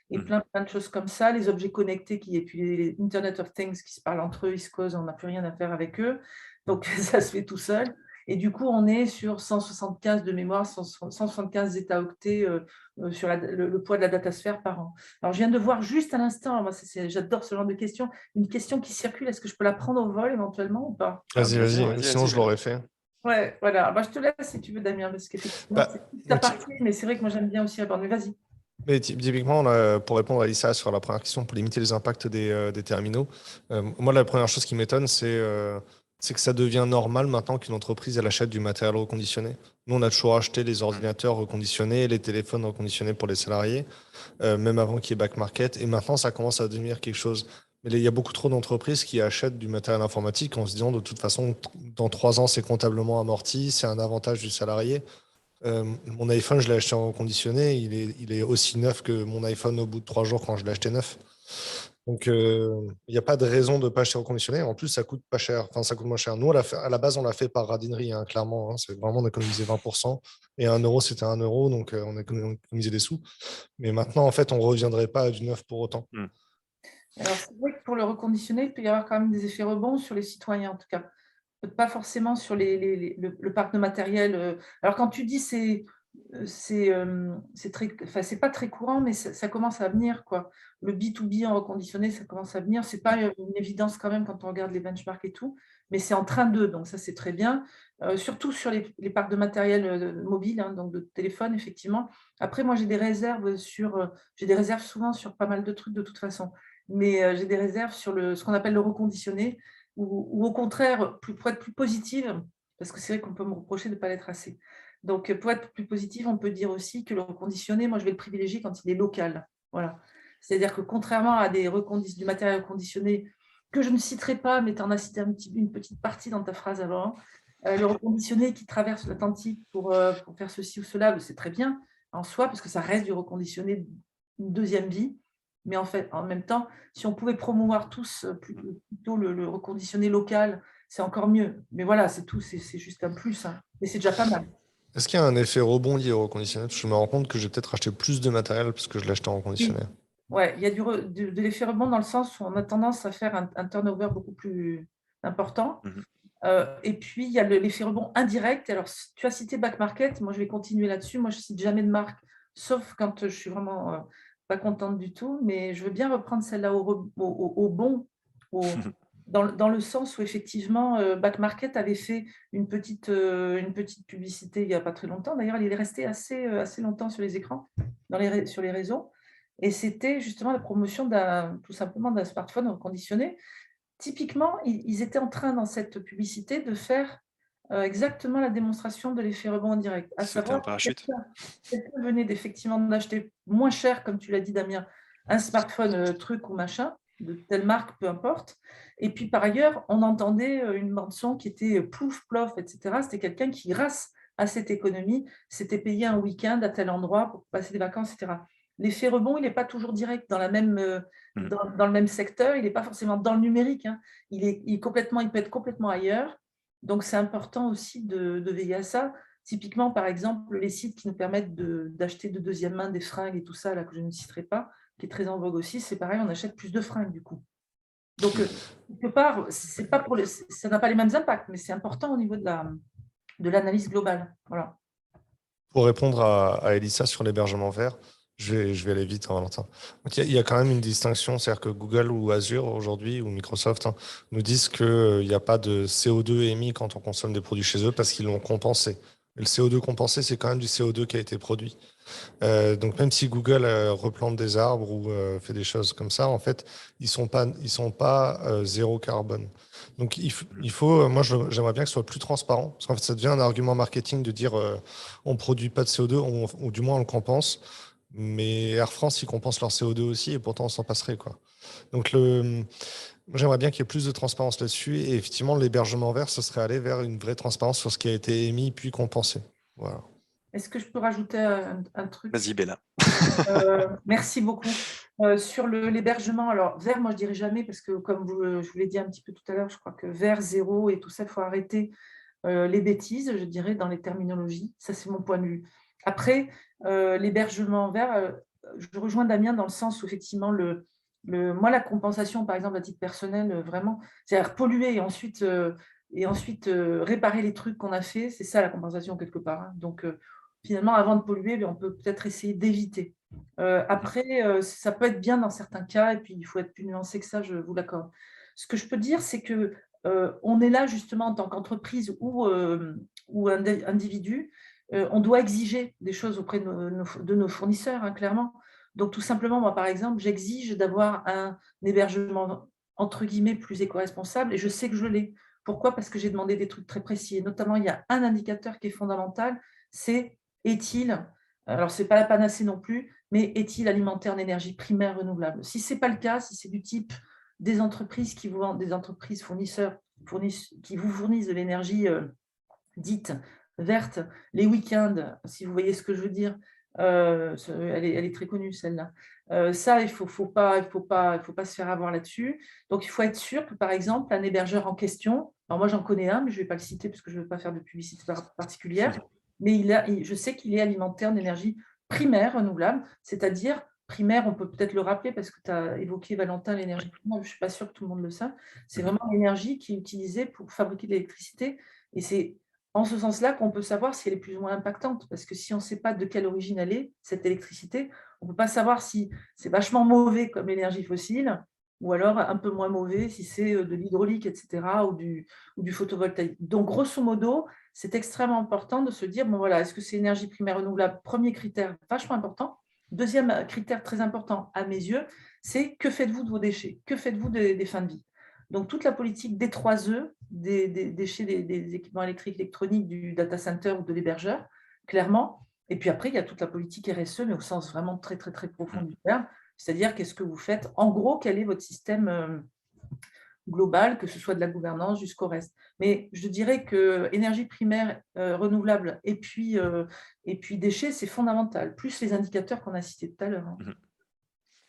et plein de choses comme ça. Les objets connectés, et puis les Internet of Things qui se parlent entre eux, ils se causent, on n'a plus rien à faire avec eux. Donc, ça se fait tout seul. Et du coup, on est sur 175 de mémoire, 175 zeta-octets sur le poids de la datasphère par an. Alors, je viens de voir juste à l'instant, moi, j'adore ce genre de questions, une question qui circule. Est-ce que je peux la prendre au vol éventuellement ou pas? Vas-y, sinon je l'aurais fait. Ouais, voilà. Bah, je te laisse si tu veux, Damien, parce qu'effectivement, Bah, c'est ta partie, mais c'est vrai que moi, j'aime bien aussi aborder. Vas-y. Mais typiquement, pour répondre à Lisa sur la première question, pour limiter les impacts des terminaux, moi, la première chose qui m'étonne, c'est que ça devient normal maintenant qu'une entreprise elle achète du matériel reconditionné. Nous, on a toujours acheté les ordinateurs reconditionnés, les téléphones reconditionnés pour les salariés, même avant qu'il y ait back market. Et maintenant, ça commence à devenir quelque chose. Mais il y a beaucoup trop d'entreprises qui achètent du matériel informatique en se disant de toute façon, dans 3 ans, c'est comptablement amorti, c'est un avantage du salarié. Mon iPhone, je l'ai acheté en reconditionné, il est aussi neuf que mon iPhone au bout de 3 jours quand je l'ai acheté neuf. Donc, il n'y a pas de raison de ne pas acheter reconditionné. En plus, ça coûte pas cher. Enfin, ça coûte moins cher. Nous, à la base, on l'a fait par radinerie, hein, clairement, hein. C'est vraiment d'économiser 20%. Et 1 euro, c'était 1 euro. Donc, on a économisé des sous. Mais maintenant, en fait, on ne reviendrait pas à du neuf pour autant. Alors, c'est vrai que pour le reconditionner, il peut y avoir quand même des effets rebonds sur les citoyens, en tout cas. Pas forcément sur le parc de matériel. Alors, quand tu dis c'est pas très courant, mais ça commence à venir, quoi. Le B2B en reconditionné, ça commence à venir. C'est pas une évidence quand même quand on regarde les benchmarks et tout, mais c'est en train de, donc ça c'est très bien. Surtout sur les parcs de matériel mobile, hein, donc de téléphone, effectivement. Après, moi j'ai des réserves souvent sur pas mal de trucs de toute façon, mais j'ai des réserves sur ce qu'on appelle le reconditionné, ou au contraire, pour être plus positive, parce que c'est vrai qu'on peut me reprocher de ne pas l'être assez. Donc, pour être plus positive, on peut dire aussi que le reconditionné, moi, je vais le privilégier quand il est local. Voilà. C'est-à-dire que contrairement à du matériel reconditionné, que je ne citerai pas, mais tu en as cité une petite partie dans ta phrase avant, le reconditionné qui traverse l'Atlantique pour faire ceci ou cela, c'est très bien en soi, parce que ça reste du reconditionné une deuxième vie. Mais en fait, en même temps, si on pouvait promouvoir tous plutôt le reconditionné local, c'est encore mieux. Mais voilà, c'est tout, c'est juste un plus, hein. Mais c'est déjà pas mal. Est-ce qu'il y a un effet rebond lié au reconditionné? Parce que je me rends compte que j'ai peut-être acheté plus de matériel parce que je l'ai acheté en reconditionné. Oui. Ouais, il y a de l'effet rebond dans le sens où on a tendance à faire un turnover beaucoup plus important. Et puis, il y a l'effet rebond indirect. Alors, tu as cité Back Market. Moi, je vais continuer là-dessus. Moi, je ne cite jamais de marque, sauf quand je suis vraiment pas contente du tout. Mais je veux bien reprendre celle-là au bon, dans le sens où, effectivement, Back Market avait fait une petite publicité il n'y a pas très longtemps. D'ailleurs, il est resté assez longtemps sur les écrans, sur les réseaux. Et c'était justement la promotion tout simplement d'un smartphone reconditionné. Typiquement, ils étaient en train, dans cette publicité, de faire exactement la démonstration de l'effet rebond indirect. À C'était un savoir, parachute. quelqu'un venait effectivement d'acheter moins cher, comme tu l'as dit, Damien, un smartphone truc ou machin, de telle marque, peu importe. Et puis, par ailleurs, on entendait une bande-son qui était plouf, plof, etc. C'était quelqu'un qui, grâce à cette économie, s'était payé un week-end à tel endroit pour passer des vacances, etc. L'effet rebond, il n'est pas toujours direct dans le même secteur, il n'est pas forcément dans le numérique, hein. Il peut être complètement ailleurs. Donc, c'est important aussi de veiller à ça. Typiquement, par exemple, les sites qui nous permettent d'acheter de deuxième main des fringues et tout ça, là, que je ne citerai pas, qui est très en vogue aussi, c'est pareil, on achète plus de fringues du coup. Donc, quelque part, ça n'a pas les mêmes impacts, mais c'est important au niveau de l'analyse globale. Voilà. Pour répondre à Elissa sur l'hébergement vert, je vais aller vite, hein, Valentin. Donc, il y a quand même une distinction, c'est-à-dire que Google ou Azure aujourd'hui, ou Microsoft, hein, nous disent qu'il n'y a pas de CO2 émis quand on consomme des produits chez eux parce qu'ils l'ont compensé. Et le CO2 compensé, c'est quand même du CO2 qui a été produit. Donc même si Google replante des arbres ou fait des choses comme ça, en fait, ils sont pas zéro carbone. Donc il faut moi j'aimerais bien que ce soit plus transparent, parce qu'en fait ça devient un argument marketing de dire on produit pas de CO2, ou du moins on le compense. Mais Air France, ils compensent leur CO2 aussi, et pourtant on s'en passerait, quoi. Donc j'aimerais bien qu'il y ait plus de transparence là-dessus, et effectivement l'hébergement vert, ce serait aller vers une vraie transparence sur ce qui a été émis puis compensé. Voilà. Est-ce que je peux rajouter un truc? Vas-y, Bella. Merci beaucoup. Sur l'hébergement, alors vert, moi je dirais jamais parce que comme je vous l'ai dit un petit peu tout à l'heure, je crois que vert, zéro et tout ça, il faut arrêter les bêtises, je dirais, dans les terminologies. Ça, c'est mon point de vue. Après, l'hébergement vert, je rejoins Damien dans le sens où effectivement, moi, la compensation, par exemple, à titre personnel, vraiment, c'est-à-dire polluer et ensuite réparer les trucs qu'on a fait, c'est ça la compensation quelque part, hein. Donc, finalement, avant de polluer, on peut peut-être essayer d'éviter. Après, ça peut être bien dans certains cas, et puis il faut être plus nuancé que ça, je vous l'accorde. Ce que je peux dire, c'est que on est là justement en tant qu'entreprise ou individu, on doit exiger des choses auprès de nos fournisseurs, hein, clairement. Donc tout simplement, moi par exemple, j'exige d'avoir un hébergement entre guillemets plus éco-responsable et je sais que je l'ai. Pourquoi? Parce que j'ai demandé des trucs très précis et notamment il y a un indicateur qui est fondamental, c'est est-il, alors c'est pas la panacée non plus, mais est-il alimenté en énergie primaire renouvelable? Si c'est pas le cas, si c'est du type des entreprises qui vous vendent, des entreprises fournisseurs qui vous fournissent de l'énergie dite verte les week-ends, si vous voyez ce que je veux dire, elle est très connue celle-là. Ça, il faut pas se faire avoir là-dessus. Donc, il faut être sûr que, par exemple, un hébergeur en question, alors moi j'en connais un, mais je ne vais pas le citer parce que je ne veux pas faire de publicité particulière, mais je sais qu'il est alimenté en énergie primaire renouvelable, c'est-à-dire primaire, on peut peut-être le rappeler parce que tu as évoqué, Valentin, l'énergie primaire, je ne suis pas sûre que tout le monde le sache. C'est vraiment l'énergie qui est utilisée pour fabriquer de l'électricité. Et c'est en ce sens-là qu'on peut savoir si elle est plus ou moins impactante. Parce que si on ne sait pas de quelle origine elle est, cette électricité, on ne peut pas savoir si c'est vachement mauvais comme l'énergie fossile ou alors un peu moins mauvais si c'est de l'hydraulique, etc., ou du photovoltaïque. Donc, grosso modo, c'est extrêmement important de se dire, bon voilà, est-ce que c'est énergie primaire renouvelable? Premier critère vachement important. Deuxième critère très important à mes yeux, c'est que faites-vous de vos déchets? Que faites-vous des fins de vie? Donc, toute la politique des 3 E, des déchets des équipements électriques, électroniques, du data center ou de l'hébergeur, clairement. Et puis après, il y a toute la politique RSE, mais au sens vraiment très, très, très profond du terme. C'est-à-dire, qu'est-ce que vous faites? En gros, quel est votre système global, que ce soit de la gouvernance jusqu'au reste. Mais je dirais que énergie primaire renouvelable et puis déchets, c'est fondamental, plus les indicateurs qu'on a cités tout à l'heure, hein.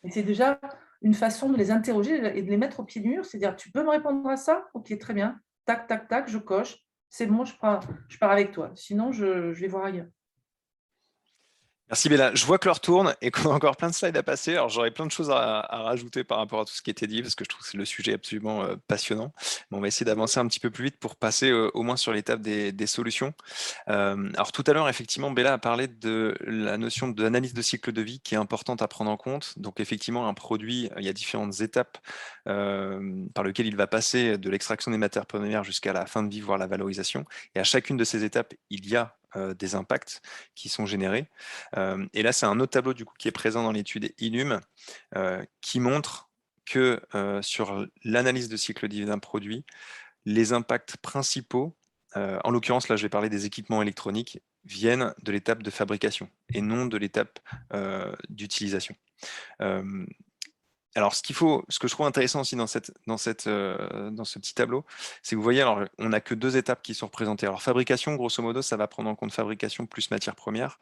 Et c'est déjà une façon de les interroger et de les mettre au pied du mur, c'est-à-dire, tu peux me répondre à ça? Ok, très bien. Tac, tac, tac, je coche. C'est bon, je pars avec toi. Sinon, je vais voir ailleurs. Merci Bella. Je vois que l'heure tourne et qu'on a encore plein de slides à passer. Alors j'aurais plein de choses à rajouter par rapport à tout ce qui était dit parce que je trouve que le sujet absolument passionnant. Mais on va essayer d'avancer un petit peu plus vite pour passer au moins sur l'étape des solutions. Alors tout à l'heure, effectivement, Bella a parlé de la notion d'analyse de cycle de vie qui est importante à prendre en compte. Donc effectivement, un produit, il y a différentes étapes par lesquelles il va passer de l'extraction des matières premières jusqu'à la fin de vie, voire la valorisation. Et à chacune de ces étapes, il y a des impacts qui sont générés. Et là, c'est un autre tableau du coup, qui est présent dans l'étude INUM qui montre que sur l'analyse de cycle de vie d'un produit, les impacts principaux, en l'occurrence, là, je vais parler des équipements électroniques, viennent de l'étape de fabrication et non de l'étape d'utilisation. Alors, ce que je trouve intéressant aussi dans ce petit tableau, c'est que vous voyez, alors, on n'a que 2 étapes qui sont représentées. Alors, fabrication, grosso modo, ça va prendre en compte fabrication plus matière première,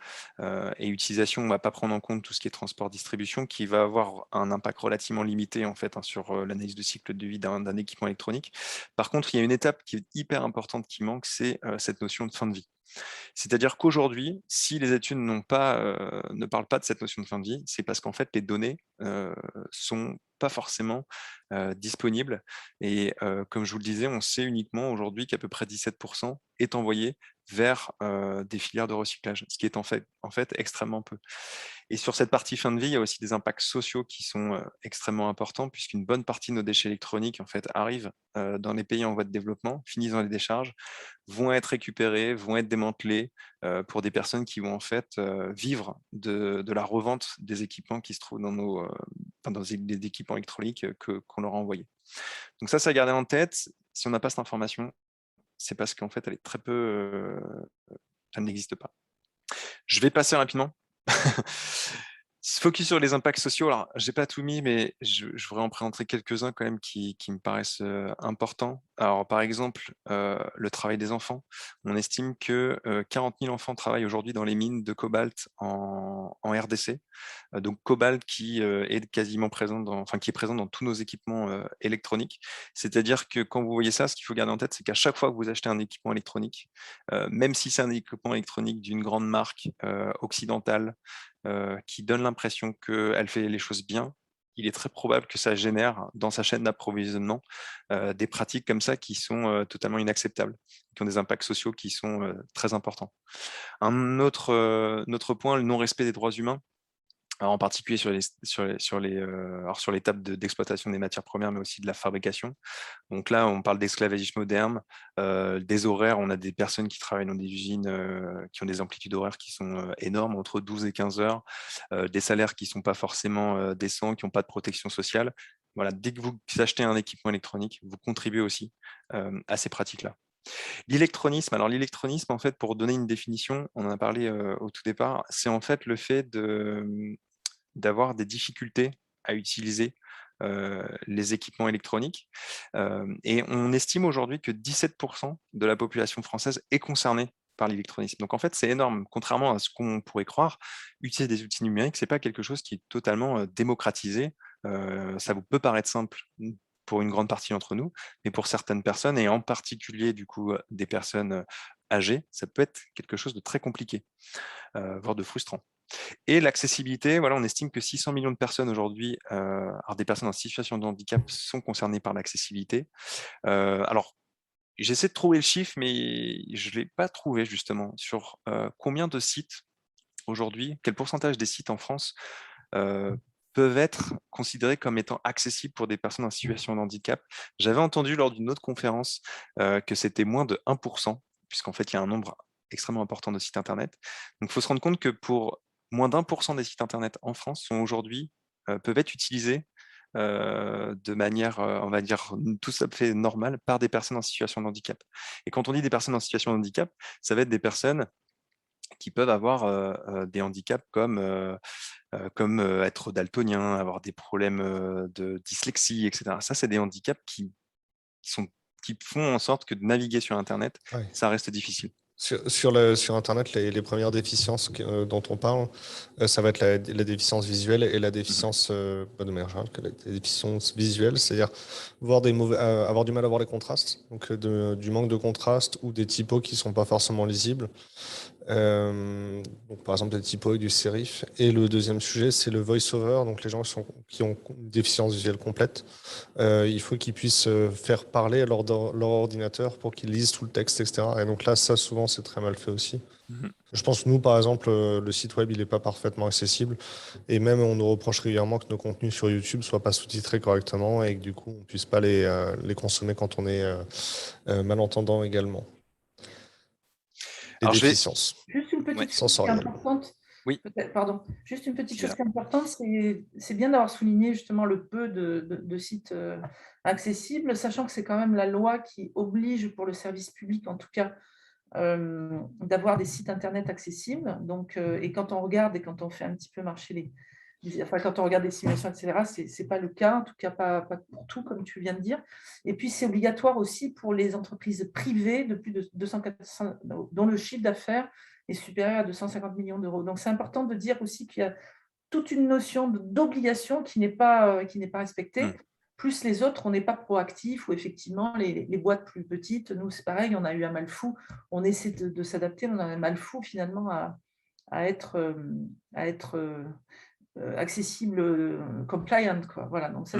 et utilisation, on ne va pas prendre en compte tout ce qui est transport-distribution, qui va avoir un impact relativement limité en fait, hein, sur l'analyse de cycle de vie d'un équipement électronique. Par contre, il y a une étape qui est hyper importante qui manque, c'est cette notion de fin de vie. C'est-à-dire qu'aujourd'hui, si les études ne parlent pas de cette notion de fin de vie, c'est parce qu'en fait, les données sont pas forcément disponibles. Et comme je vous le disais, on sait uniquement aujourd'hui qu'à peu près 17% est envoyé vers des filières de recyclage, ce qui est en fait extrêmement peu. Et sur cette partie fin de vie, il y a aussi des impacts sociaux qui sont extrêmement importants, puisqu'une bonne partie de nos déchets électroniques en fait, arrivent dans les pays en voie de développement, finissent dans les décharges, vont être récupérés, vont être démantelés pour des personnes qui vont en fait vivre de la revente des équipements qui se trouvent dans des équipements électroniques qu'on leur a envoyés. Donc ça à garder en tête. Si on n'a pas cette information, c'est parce qu'en fait, elle est très peu, elle n'existe pas. Je vais passer rapidement Focus sur les impacts sociaux. Alors, j'ai pas tout mis, mais je voudrais en présenter quelques-uns quand même qui me paraissent importants. Alors, par exemple, le travail des enfants. On estime que 40 000 enfants travaillent aujourd'hui dans les mines de cobalt en RDC. Donc, cobalt qui est quasiment présent qui est présent dans tous nos équipements électroniques. C'est-à-dire que quand vous voyez ça, ce qu'il faut garder en tête, c'est qu'à chaque fois que vous achetez un équipement électronique, même si c'est un équipement électronique d'une grande marque occidentale, qui donne l'impression qu'elle fait les choses bien, il est très probable que ça génère dans sa chaîne d'approvisionnement des pratiques comme ça qui sont totalement inacceptables, qui ont des impacts sociaux qui sont très importants. Un autre point, le non-respect des droits humains. Alors, en particulier sur l'étape d'exploitation des matières premières, mais aussi de la fabrication. Donc là, on parle d'esclavagisme moderne, des horaires. On a des personnes qui travaillent dans des usines qui ont des amplitudes horaires qui sont énormes, entre 12 et 15 heures, des salaires qui ne sont pas forcément décents, qui n'ont pas de protection sociale. Voilà, dès que vous achetez un équipement électronique, vous contribuez aussi à ces pratiques-là. L'électronisme, alors l'électronisme, en fait, pour donner une définition, on en a parlé au tout départ, c'est en fait le fait d'avoir des difficultés à utiliser les équipements électroniques. Et on estime aujourd'hui que 17% de la population française est concernée par l'électronisme. Donc en fait, c'est énorme. Contrairement à ce qu'on pourrait croire, utiliser des outils numériques, ce n'est pas quelque chose qui est totalement démocratisé. Ça vous peut paraître simple pour une grande partie d'entre nous, mais pour certaines personnes, et en particulier du coup des personnes âgées, ça peut être quelque chose de très compliqué, voire de frustrant. Et l'accessibilité, voilà, on estime que 600 millions de personnes aujourd'hui, alors des personnes en situation de handicap, sont concernées par l'accessibilité. Alors, j'essaie de trouver le chiffre, mais je ne l'ai pas trouvé justement sur combien de sites aujourd'hui, quel pourcentage des sites en France peuvent être considérés comme étant accessibles pour des personnes en situation de handicap. J'avais entendu lors d'une autre conférence que c'était moins de 1%, puisqu'en fait, il y a un nombre extrêmement important de sites Internet. Donc, il faut se rendre compte que pour moins d'1% des sites Internet en France sont aujourd'hui, peuvent être utilisés de manière, on va dire, tout à fait normale par des personnes en situation de handicap. Et quand on dit des personnes en situation de handicap, ça va être des personnes qui peuvent avoir des handicaps comme être daltonien, avoir des problèmes de dyslexie, etc. Ça, c'est des handicaps qui font en sorte que de naviguer sur Internet, ça reste difficile. Sur Internet, les premières déficiences dont on parle, ça va être la déficience visuelle et la déficience, de manière générale, la déficience visuelle, c'est-à-dire avoir du mal à voir les contrastes, donc du manque de contraste ou des typos qui ne sont pas forcément lisibles. Donc par exemple des typos et du sérif. Et le deuxième sujet, c'est le voice-over, donc les gens qui ont une déficience visuelle complète. Il faut qu'ils puissent faire parler à leur ordinateur pour qu'ils lisent tout le texte, etc. Et donc là, ça, souvent, c'est très mal fait aussi. Je pense que nous, par exemple, le site web, il n'est pas parfaitement accessible. Et même, on nous reproche régulièrement que nos contenus sur YouTube ne soient pas sous-titrés correctement et que du coup, on ne puisse pas les consommer quand on est malentendant également. Les déficiences. Juste une petite chose qui est importante. Oui. Pardon. Juste une petite chose qui est importante, c'est bien d'avoir souligné justement le peu de sites accessibles, sachant que c'est quand même la loi qui oblige pour le service public, en tout cas, d'avoir des sites internet accessibles. Donc, et quand on regarde et quand on fait un petit peu marcher quand on regarde les simulations, etc., ce n'est pas le cas, en tout cas pas pour tout, comme tu viens de dire. Et puis, c'est obligatoire aussi pour les entreprises privées de plus de 240, dont le chiffre d'affaires est supérieur à 250 millions d'euros. Donc, c'est important de dire aussi qu'il y a toute une notion d'obligation qui n'est pas respectée. Plus les autres, on n'est pas proactif, ou effectivement, les boîtes plus petites, nous, c'est pareil, on a eu un mal fou, on essaie de s'adapter, on a un mal fou finalement à être accessible, compliant, quoi. Voilà, donc ça,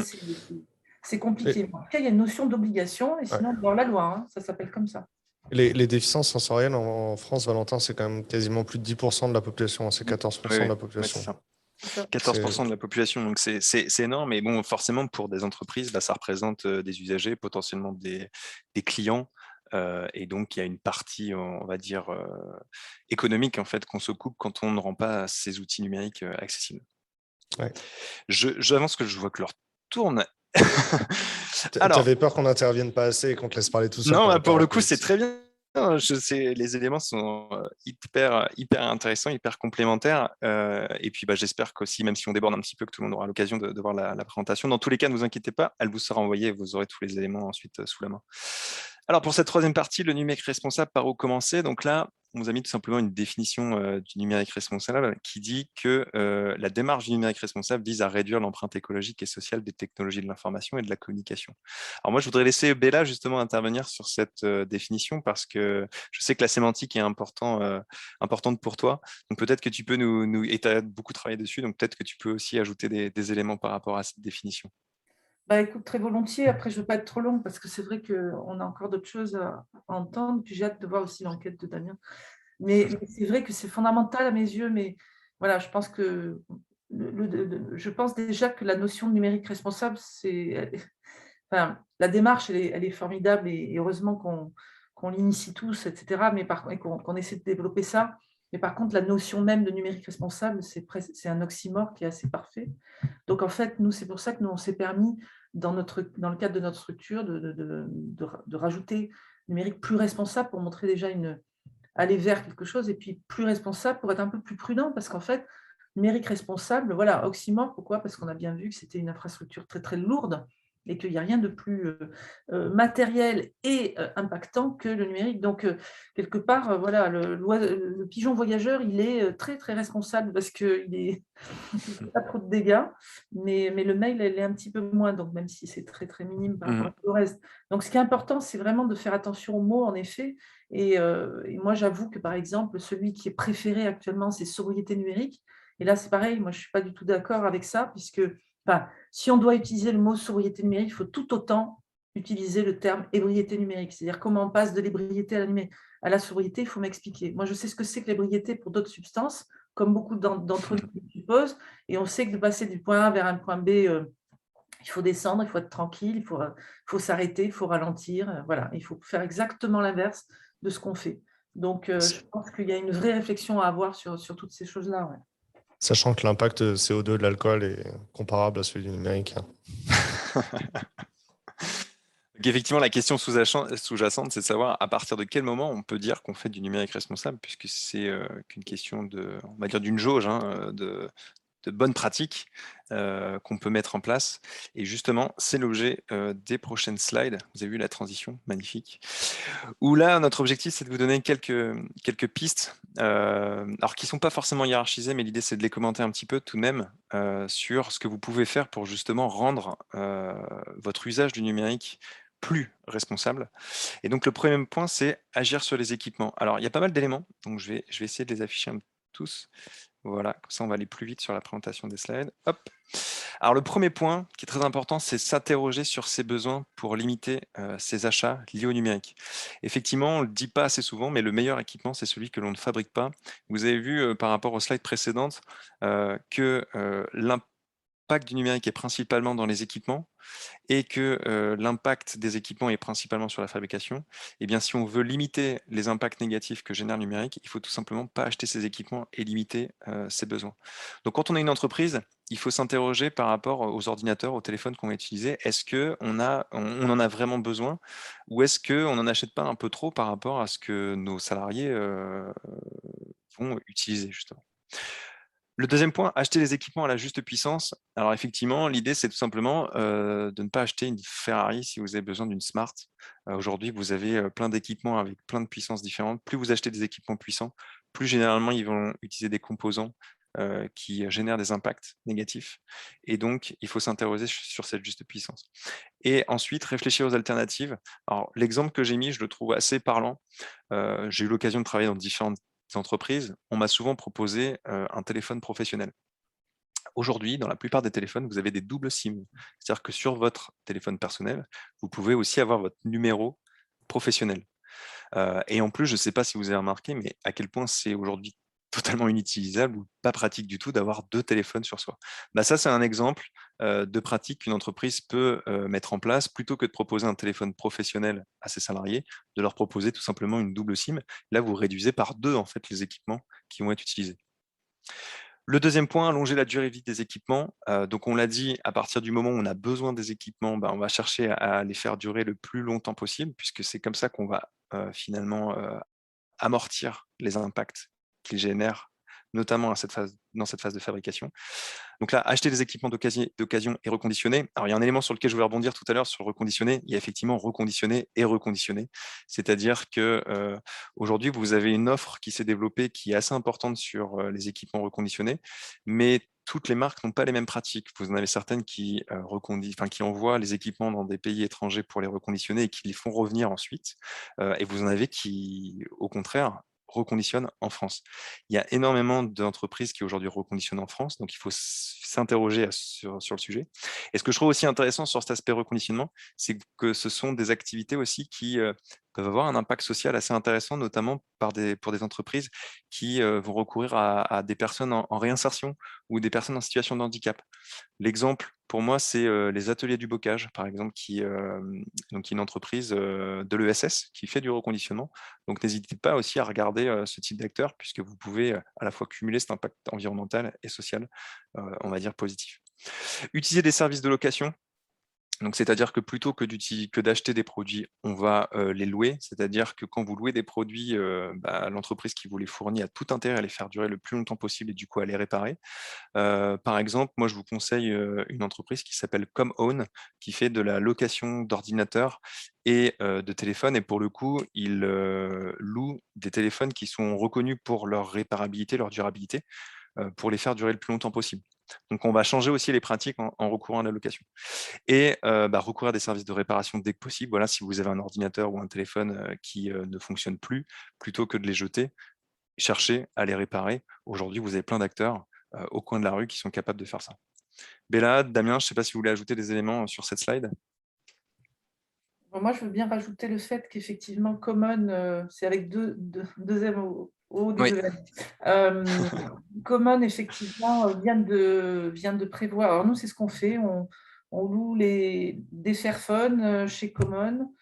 c'est compliqué. En tout cas, il y a une notion d'obligation, et sinon, dans la loi, ça s'appelle comme ça. Les déficiences sensorielles en France, Valentin, c'est quand même quasiment plus de 10% de la population, c'est 14% de la population. C'est ça. 14% de la population, donc c'est énorme. Et bon, forcément, pour des entreprises, là, ça représente des usagers, potentiellement des clients. Et donc, il y a une partie, on va dire, économique en fait, qu'on se coupe quand on ne rend pas ces outils numériques accessibles. J'avance que je vois que l'heure tourne. Tu avais peur qu'on n'intervienne pas assez et qu'on te laisse parler tout seul. Non, pour le coup, c'est très bien. Non, je sais, les éléments sont hyper intéressants, hyper complémentaires. Et puis, j'espère qu'aussi, même si on déborde un petit peu, que tout le monde aura l'occasion de voir la présentation. Dans tous les cas, ne vous inquiétez pas, elle vous sera envoyée et vous aurez tous les éléments ensuite sous la main. Alors, pour cette troisième partie, le numérique responsable, par où commencer? Donc là, on vous a mis tout simplement une définition du numérique responsable qui dit que la démarche du numérique responsable vise à réduire l'empreinte écologique et sociale des technologies de l'information et de la communication. Alors moi, je voudrais laisser Béla justement intervenir sur cette définition parce que je sais que la sémantique est importante pour toi. Donc peut-être que tu peux et tu as beaucoup travaillé dessus, donc peut-être que tu peux aussi ajouter des éléments par rapport à cette définition. Écoute, très volontiers. Après, je ne veux pas être trop long parce que c'est vrai qu'on a encore d'autres choses à entendre. Puis j'ai hâte de voir aussi l'enquête de Damien. Mais c'est vrai que c'est fondamental à mes yeux. Mais voilà, je pense que je pense déjà que la notion de numérique responsable, enfin, la démarche, elle est formidable et heureusement qu'on l'initie tous, etc. Mais et qu'on essaie de développer ça. Mais par contre, la notion même de numérique responsable, c'est un oxymore qui est assez parfait. Donc en fait, nous, c'est pour ça que nous, on s'est permis, dans le cadre de notre structure, de rajouter numérique plus responsable pour montrer déjà aller vers quelque chose, et puis plus responsable pour être un peu plus prudent, parce qu'en fait, numérique responsable, voilà, oxymore, pourquoi? Parce qu'on a bien vu que c'était une infrastructure très très lourde et qu'il n'y a rien de plus matériel et impactant que le numérique. Donc, quelque part, voilà, le pigeon voyageur, il est très très responsable parce qu'il est pas trop de dégâts, mais le mail, elle est un petit peu moins, donc même si c'est très très minime par rapport au reste. Donc, ce qui est important, c'est vraiment de faire attention aux mots, en effet. Et moi, j'avoue que, par exemple, celui qui est préféré actuellement, c'est sobriété numérique. Et là, c'est pareil, moi, je ne suis pas du tout d'accord avec ça, puisque enfin, si on doit utiliser le mot sobriété numérique, il faut tout autant utiliser le terme ébriété numérique. C'est-à-dire comment on passe de l'ébriété à la sobriété, il faut m'expliquer. Moi, je sais ce que c'est que l'ébriété pour d'autres substances, comme beaucoup d'entre nous le supposent, et on sait que de passer du point A vers un point B, il faut descendre, il faut être tranquille, il faut s'arrêter, il faut ralentir. Voilà, il faut faire exactement l'inverse de ce qu'on fait. Donc, je pense qu'il y a une vraie réflexion à avoir sur toutes ces choses-là. Ouais. Sachant que l'impact CO2 de l'alcool est comparable à celui du numérique. Donc effectivement, la question sous-jacente, c'est de savoir à partir de quel moment on peut dire qu'on fait du numérique responsable, puisque c'est qu'une question on va dire d'une jauge, de bonnes pratiques qu'on peut mettre en place. Et justement, c'est l'objet des prochaines slides. Vous avez vu la transition, magnifique. Où là, notre objectif, c'est de vous donner quelques pistes, alors qui ne sont pas forcément hiérarchisées, mais l'idée, c'est de les commenter un petit peu tout de même sur ce que vous pouvez faire pour justement rendre votre usage du numérique plus responsable. Et donc, le premier point, c'est agir sur les équipements. Alors, il y a pas mal d'éléments, donc je vais essayer de les afficher tous. Voilà, comme ça, on va aller plus vite sur la présentation des slides. Hop. Alors, le premier point qui est très important, c'est s'interroger sur ses besoins pour limiter ses achats liés au numérique. Effectivement, on ne le dit pas assez souvent, mais le meilleur équipement, c'est celui que l'on ne fabrique pas. Vous avez vu par rapport aux slides précédentes que l'impact du numérique est principalement dans les équipements et que l'impact des équipements est principalement sur la fabrication. Eh bien, si on veut limiter les impacts négatifs que génère le numérique, il faut tout simplement pas acheter ces équipements et limiter ses besoins. Donc, quand on est une entreprise, il faut s'interroger par rapport aux ordinateurs, aux téléphones qu'on va utiliser. Est-ce qu'on en a vraiment besoin ou est-ce qu'on n'en achète pas un peu trop par rapport à ce que nos salariés vont utiliser, justement? Le deuxième point, acheter les équipements à la juste puissance. Alors effectivement, l'idée, c'est tout simplement de ne pas acheter une Ferrari si vous avez besoin d'une Smart. Aujourd'hui, vous avez plein d'équipements avec plein de puissances différentes. Plus vous achetez des équipements puissants, plus généralement, ils vont utiliser des composants qui génèrent des impacts négatifs. Et donc, il faut s'interroger sur cette juste puissance. Et ensuite, réfléchir aux alternatives. Alors, l'exemple que j'ai mis, je le trouve assez parlant. J'ai eu l'occasion de travailler dans différentes entreprises. On m'a souvent proposé un téléphone professionnel. Aujourd'hui, dans la plupart des téléphones, vous avez des doubles SIM. C'est-à-dire que sur votre téléphone personnel, vous pouvez aussi avoir votre numéro professionnel. Et en plus, je ne sais pas si vous avez remarqué, mais à quel point c'est aujourd'hui totalement inutilisable ou pas pratique du tout d'avoir deux téléphones sur soi. Ça, c'est un exemple de pratique qu'une entreprise peut mettre en place. Plutôt que de proposer un téléphone professionnel à ses salariés, de leur proposer tout simplement une double SIM. Là, vous réduisez par deux en fait, les équipements qui vont être utilisés. Le deuxième point, allonger la durée de vie des équipements. Donc, on l'a dit, à partir du moment où on a besoin des équipements, on va chercher à les faire durer le plus longtemps possible, puisque c'est comme ça qu'on va finalement amortir les impacts qu'ils génèrent, notamment dans cette phase de fabrication. Donc là, acheter des équipements d'occasion et reconditionner. Alors, il y a un élément sur lequel je voulais rebondir tout à l'heure sur reconditionner. Il y a effectivement reconditionner et reconditionner. C'est-à-dire que aujourd'hui, vous avez une offre qui s'est développée qui est assez importante sur les équipements reconditionnés, mais toutes les marques n'ont pas les mêmes pratiques. Vous en avez certaines qui envoient les équipements dans des pays étrangers pour les reconditionner et qui les font revenir ensuite. Et vous en avez qui, au contraire, reconditionnent en France. Il y a énormément d'entreprises qui aujourd'hui reconditionnent en France, donc il faut s'interroger sur le sujet. Et ce que je trouve aussi intéressant sur cet aspect reconditionnement, c'est que ce sont des activités aussi qui peuvent avoir un impact social assez intéressant, notamment pour des entreprises qui vont recourir à des personnes en réinsertion ou des personnes en situation de handicap. L'exemple, pour moi, c'est les ateliers du bocage, par exemple, donc une entreprise de l'ESS qui fait du reconditionnement. Donc, n'hésitez pas aussi à regarder ce type d'acteur, puisque vous pouvez à la fois cumuler cet impact environnemental et social, on va dire positif. Utiliser des services de location. Donc, c'est-à-dire que plutôt que d'acheter des produits, on va les louer. C'est-à-dire que quand vous louez des produits, l'entreprise qui vous les fournit a tout intérêt à les faire durer le plus longtemps possible et du coup à les réparer. Par exemple, moi, je vous conseille une entreprise qui s'appelle ComOwn, qui fait de la location d'ordinateurs et de téléphones. Et pour le coup, ils louent des téléphones qui sont reconnus pour leur réparabilité, leur durabilité, pour les faire durer le plus longtemps possible. Donc, on va changer aussi les pratiques en recourant à la location. Et recourir à des services de réparation dès que possible. Voilà, si vous avez un ordinateur ou un téléphone qui ne fonctionne plus, plutôt que de les jeter, cherchez à les réparer. Aujourd'hui, vous avez plein d'acteurs au coin de la rue qui sont capables de faire ça. Béla, Damien, je ne sais pas si vous voulez ajouter des éléments sur cette slide. Bon, moi, je veux bien rajouter le fait qu'effectivement, Common, c'est avec deux M au Oui. Common, effectivement, vient de prévoir. Alors, nous, c'est ce qu'on fait. On loue des Fairphone chez Common.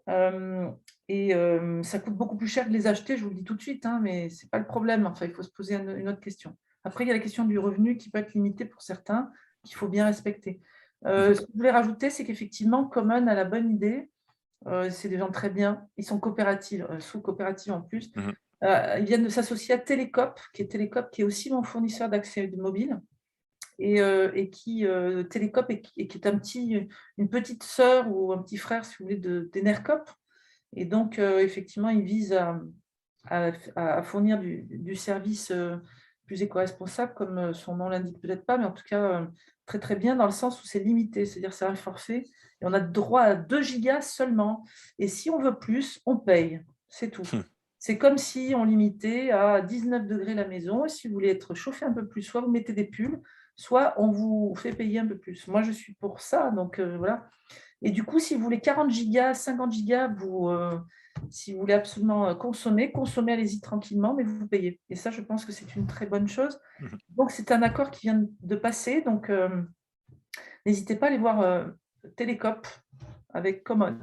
Ça coûte beaucoup plus cher de les acheter, je vous le dis tout de suite, hein, mais ce n'est pas le problème. Enfin, il faut se poser une autre question. Après, il y a la question du revenu qui peut être limité pour certains, qu'il faut bien respecter. Ce que je voulais rajouter, c'est qu'effectivement, Common a la bonne idée. C'est des gens très bien. Ils sont coopératives, sous coopérative en plus. Ils viennent de s'associer à Télécope, qui est aussi mon fournisseur d'accès mobile. Et qui Télécope et qui est une petite sœur ou un petit frère, si vous voulez, d'Enercop. Et donc, effectivement, ils visent à fournir du service plus éco-responsable, comme son nom l'indique peut-être pas, mais en tout cas, très très bien, dans le sens où c'est limité, c'est-à-dire c'est un forfait, et on a droit à 2 gigas seulement. Et si on veut plus, on paye, c'est tout. C'est comme si on limitait à 19 degrés la maison, et si vous voulez être chauffé un peu plus, soit vous mettez des pulls, soit on vous fait payer un peu plus. Moi, je suis pour ça, donc voilà. Et du coup, si vous voulez 40 gigas, 50 gigas, si vous voulez absolument consommer, allez-y tranquillement, mais vous payez. Et ça, je pense que c'est une très bonne chose. Donc, c'est un accord qui vient de passer. Donc, n'hésitez pas à aller voir Télécope avec Common.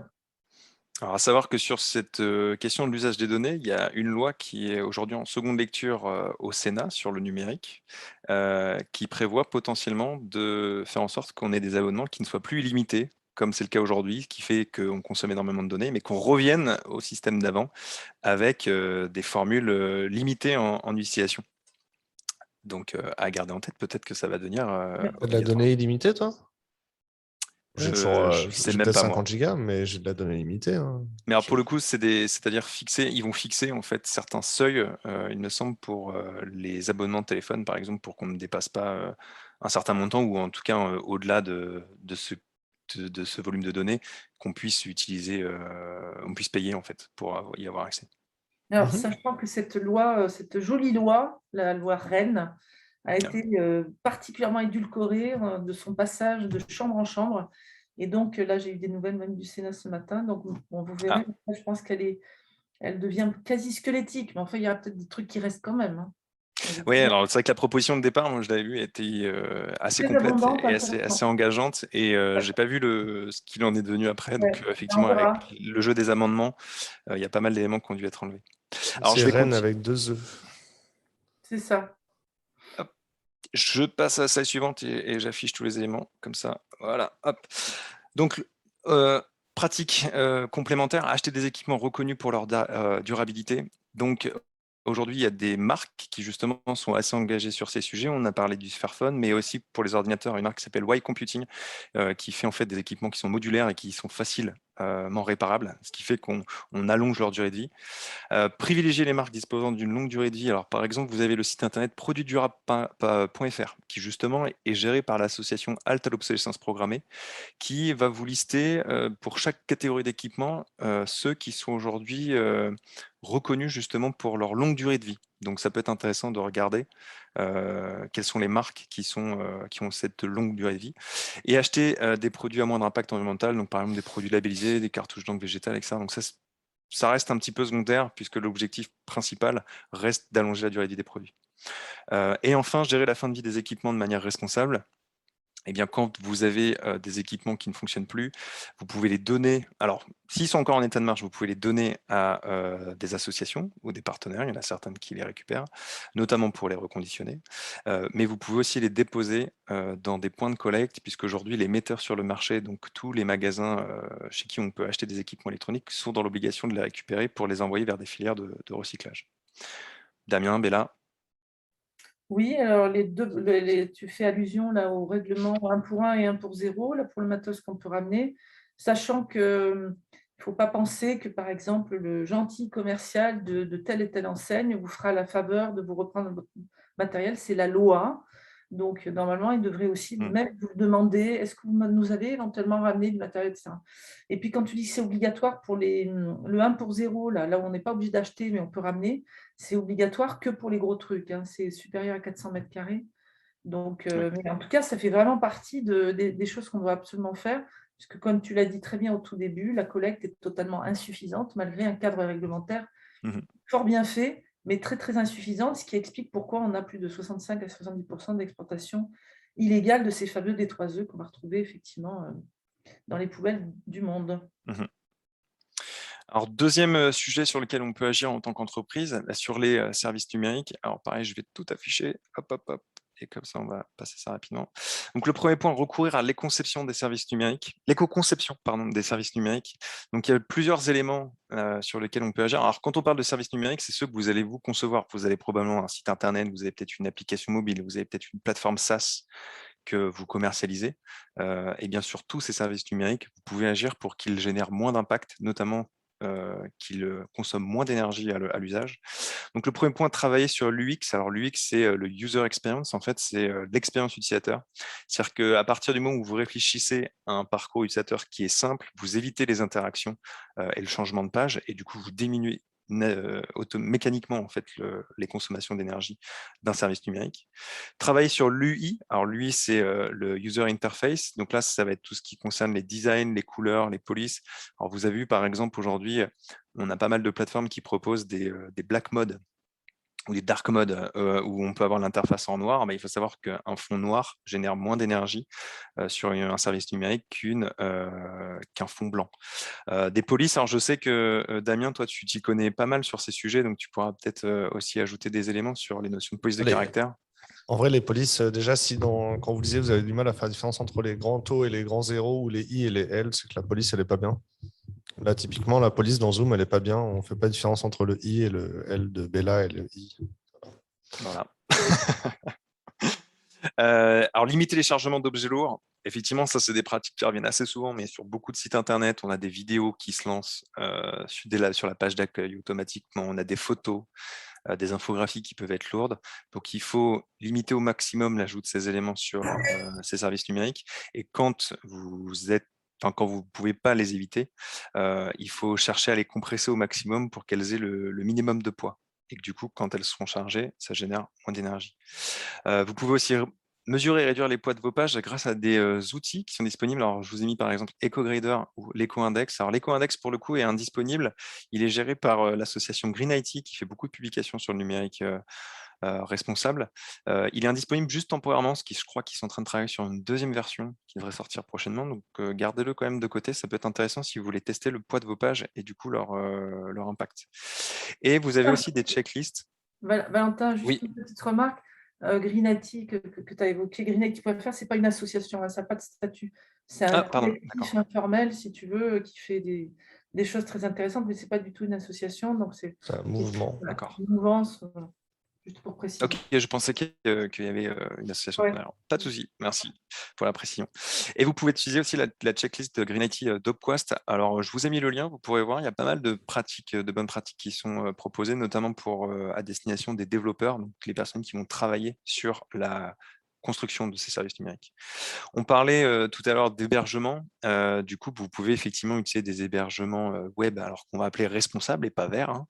Alors, à savoir que sur cette question de l'usage des données, il y a une loi qui est aujourd'hui en seconde lecture au Sénat sur le numérique, qui prévoit potentiellement de faire en sorte qu'on ait des abonnements qui ne soient plus illimités, comme c'est le cas aujourd'hui, ce qui fait qu'on consomme énormément de données, mais qu'on revienne au système d'avant avec des formules limitées en utilisation. Donc, à garder en tête, peut-être que ça va devenir T'as de la obligatoire. donnée illimitée, toi? Je sais J'ai même peut-être pas, moi. 50 gigas, mais j'ai de la donnée limitée. Hein. Mais alors pour le coup, c'est-à-dire ils vont fixer en fait certains seuils, il me semble, pour les abonnements de téléphone, par exemple, pour qu'on ne dépasse pas un certain montant, ou en tout cas au-delà de ce volume de données, qu'on puisse utiliser, on puisse payer en fait pour y avoir accès. Alors, sachant que cette loi, cette jolie loi, la loi Rennes, a été particulièrement édulcorée de son passage de chambre en chambre. Et donc, là, j'ai eu des nouvelles même du Sénat ce matin. Donc, bon, vous verrez, je pense elle devient quasi squelettique. Mais enfin, il y aura peut-être des trucs qui restent quand même. Hein. Oui, alors c'est vrai que la proposition de départ, moi je l'avais vue, était assez Très complète abondante, et assez engageante. Et j'ai pas vu ce qu'il en est devenu après. Donc effectivement, on avec verra. le jeu des amendements, il y a pas mal d'éléments qui ont dû être enlevés. Alors, C'est Rennes avec 2 E. C'est ça. Je passe à la slide suivante et j'affiche tous les éléments comme ça. Voilà, hop. Donc, pratique complémentaire, acheter des équipements reconnus pour leur durabilité. Donc, aujourd'hui, il y a des marques qui justement sont assez engagées sur ces sujets. On a parlé du Fairphone, mais aussi pour les ordinateurs, une marque qui s'appelle Y Computing, qui fait en fait des équipements qui sont modulaires et qui sont facilement réparables, ce qui fait qu'on allonge leur durée de vie. Privilégier les marques disposant d'une longue durée de vie. Alors, par exemple, vous avez le site internet produitsdurables.fr qui justement est géré par l'association Halte à l'obsolescence programmée, qui va vous lister pour chaque catégorie d'équipement ceux qui sont aujourd'hui reconnus justement pour leur longue durée de vie. Donc ça peut être intéressant de regarder quelles sont les marques qui ont cette longue durée de vie et acheter des produits à moindre impact environnemental, donc par exemple des produits labellisés, des cartouches d'encre végétale, etc. Donc ça reste un petit peu secondaire puisque l'objectif principal reste d'allonger la durée de vie des produits. Et enfin, gérer la fin de vie des équipements de manière responsable. Eh bien, quand vous avez des équipements qui ne fonctionnent plus, vous pouvez les donner. Alors, s'ils sont encore en état de marche, vous pouvez les donner à des associations ou des partenaires. Il y en a certaines qui les récupèrent, notamment pour les reconditionner. Mais vous pouvez aussi les déposer dans des points de collecte, puisqu'aujourd'hui, les metteurs sur le marché, donc tous les magasins chez qui on peut acheter des équipements électroniques, sont dans l'obligation de les récupérer pour les envoyer vers des filières de recyclage. Damien, Bella. Oui, alors tu fais allusion là au règlement 1 pour 1 et 1 pour 0 là, pour le matos qu'on peut ramener, sachant qu'il ne faut pas penser que, par exemple, le gentil commercial de telle et telle enseigne vous fera la faveur de vous reprendre votre matériel, c'est la loi. Donc, normalement, il devrait aussi même vous demander, est-ce que vous nous avez éventuellement ramené du matériel, etc. Et puis, quand tu dis que c'est obligatoire pour le 1 pour 0, là où on n'est pas obligé d'acheter, mais on peut ramener, c'est obligatoire que pour les gros trucs, hein. C'est supérieur à 400 mètres carrés. Donc, mais en tout cas, ça fait vraiment partie des choses qu'on doit absolument faire, puisque comme tu l'as dit très bien au tout début, la collecte est totalement insuffisante, malgré un cadre réglementaire fort bien fait, mais très, très insuffisant, ce qui explique pourquoi on a plus de 65 à 70% d'exportation illégale de ces fameux D3E qu'on va retrouver effectivement dans les poubelles du monde. Alors, deuxième sujet sur lequel on peut agir en tant qu'entreprise, sur les services numériques. Alors, pareil, je vais tout afficher. Hop, hop, hop. Et comme ça, on va passer ça rapidement. Donc, le premier point, recourir à l'éco-conception des services numériques. L'éco-conception, pardon, des services numériques. Donc, il y a plusieurs éléments sur lesquels on peut agir. Alors, quand on parle de services numériques, c'est ceux que vous allez vous concevoir. Vous avez probablement un site internet, vous avez peut-être une application mobile, vous avez peut-être une plateforme SaaS que vous commercialisez. Et bien sûr, tous ces services numériques, vous pouvez agir pour qu'ils génèrent moins d'impact, notamment qu'ils consomment moins d'énergie à l'usage. Donc le premier point, travailler sur l'UX. Alors l'UX, c'est le user experience. En fait, c'est l'expérience utilisateur. C'est-à-dire qu'à partir du moment où vous réfléchissez à un parcours utilisateur qui est simple, vous évitez les interactions et le changement de page, et du coup, vous diminuez mécaniquement en fait les consommations d'énergie d'un service numérique. Travailler sur l'UI. Alors l'UI, c'est le user interface. Donc là, ça va être tout ce qui concerne les designs, les couleurs, les polices. Alors vous avez vu par exemple aujourd'hui, on a pas mal de plateformes qui proposent des black modes ou des dark modes où on peut avoir l'interface en noir, mais il faut savoir qu'un fond noir génère moins d'énergie sur un service numérique qu'un fond blanc. Des polices, alors je sais que Damien, toi tu t'y connais pas mal sur ces sujets, donc tu pourras peut-être aussi ajouter des éléments sur les notions de police de caractère. En vrai, les polices, déjà, quand vous disiez vous avez du mal à faire la différence entre les grands O et les grands 0 ou les I et les L, c'est que la police, elle n'est pas bien. Là, typiquement, la police dans Zoom, elle n'est pas bien. On ne fait pas de différence entre le I et le L de Bella et le I. Voilà. Alors, limiter les chargements d'objets lourds. Effectivement, ça, c'est des pratiques qui reviennent assez souvent, mais sur beaucoup de sites internet, on a des vidéos qui se lancent sur la page d'accueil automatiquement. On a des photos, des infographies qui peuvent être lourdes. Donc, il faut limiter au maximum l'ajout de ces éléments sur ces services numériques. Et quand vous ne pouvez pas les éviter, il faut chercher à les compresser au maximum pour qu'elles aient le minimum de poids. Et que du coup, quand elles seront chargées, ça génère moins d'énergie. Vous pouvez aussi mesurer et réduire les poids de vos pages grâce à des outils qui sont disponibles. Alors, je vous ai mis par exemple EcoGrader ou l'EcoIndex. Alors, l'EcoIndex, pour le coup, est indisponible. Il est géré par l'association Green IT qui fait beaucoup de publications sur le numérique responsable. Il est indisponible juste temporairement, ce qui je crois qu'ils sont en train de travailler sur une deuxième version qui devrait sortir prochainement. Donc, gardez-le quand même de côté. Ça peut être intéressant si vous voulez tester le poids de vos pages et du coup leur impact. Et vous avez aussi des checklists. Valentin, juste Oui. une petite remarque. Green IT que tu as évoqué, greenIT.fr, ce n'est pas une association, hein, ça n'a pas de statut. C'est un Ah, pardon, collectif d'accord. informel, si tu veux, qui fait des choses très intéressantes, mais ce n'est pas du tout une association. Donc, C'est un c'est mouvement. voilà, D'accord. une mouvance, voilà, juste pour préciser. Ok, je pensais qu'il y avait une association. Ouais. Alors, pas de souci, merci pour la précision. Et vous pouvez utiliser aussi la checklist de Green IT Dopquast. Alors, je vous ai mis le lien, vous pourrez voir, il y a pas mal de pratiques, de bonnes pratiques qui sont proposées, notamment à destination des développeurs, donc les personnes qui vont travailler sur la construction de ces services numériques. On parlait tout à l'heure d'hébergement. Du coup, vous pouvez effectivement utiliser des hébergements web, alors qu'on va appeler responsables et pas verts, hein.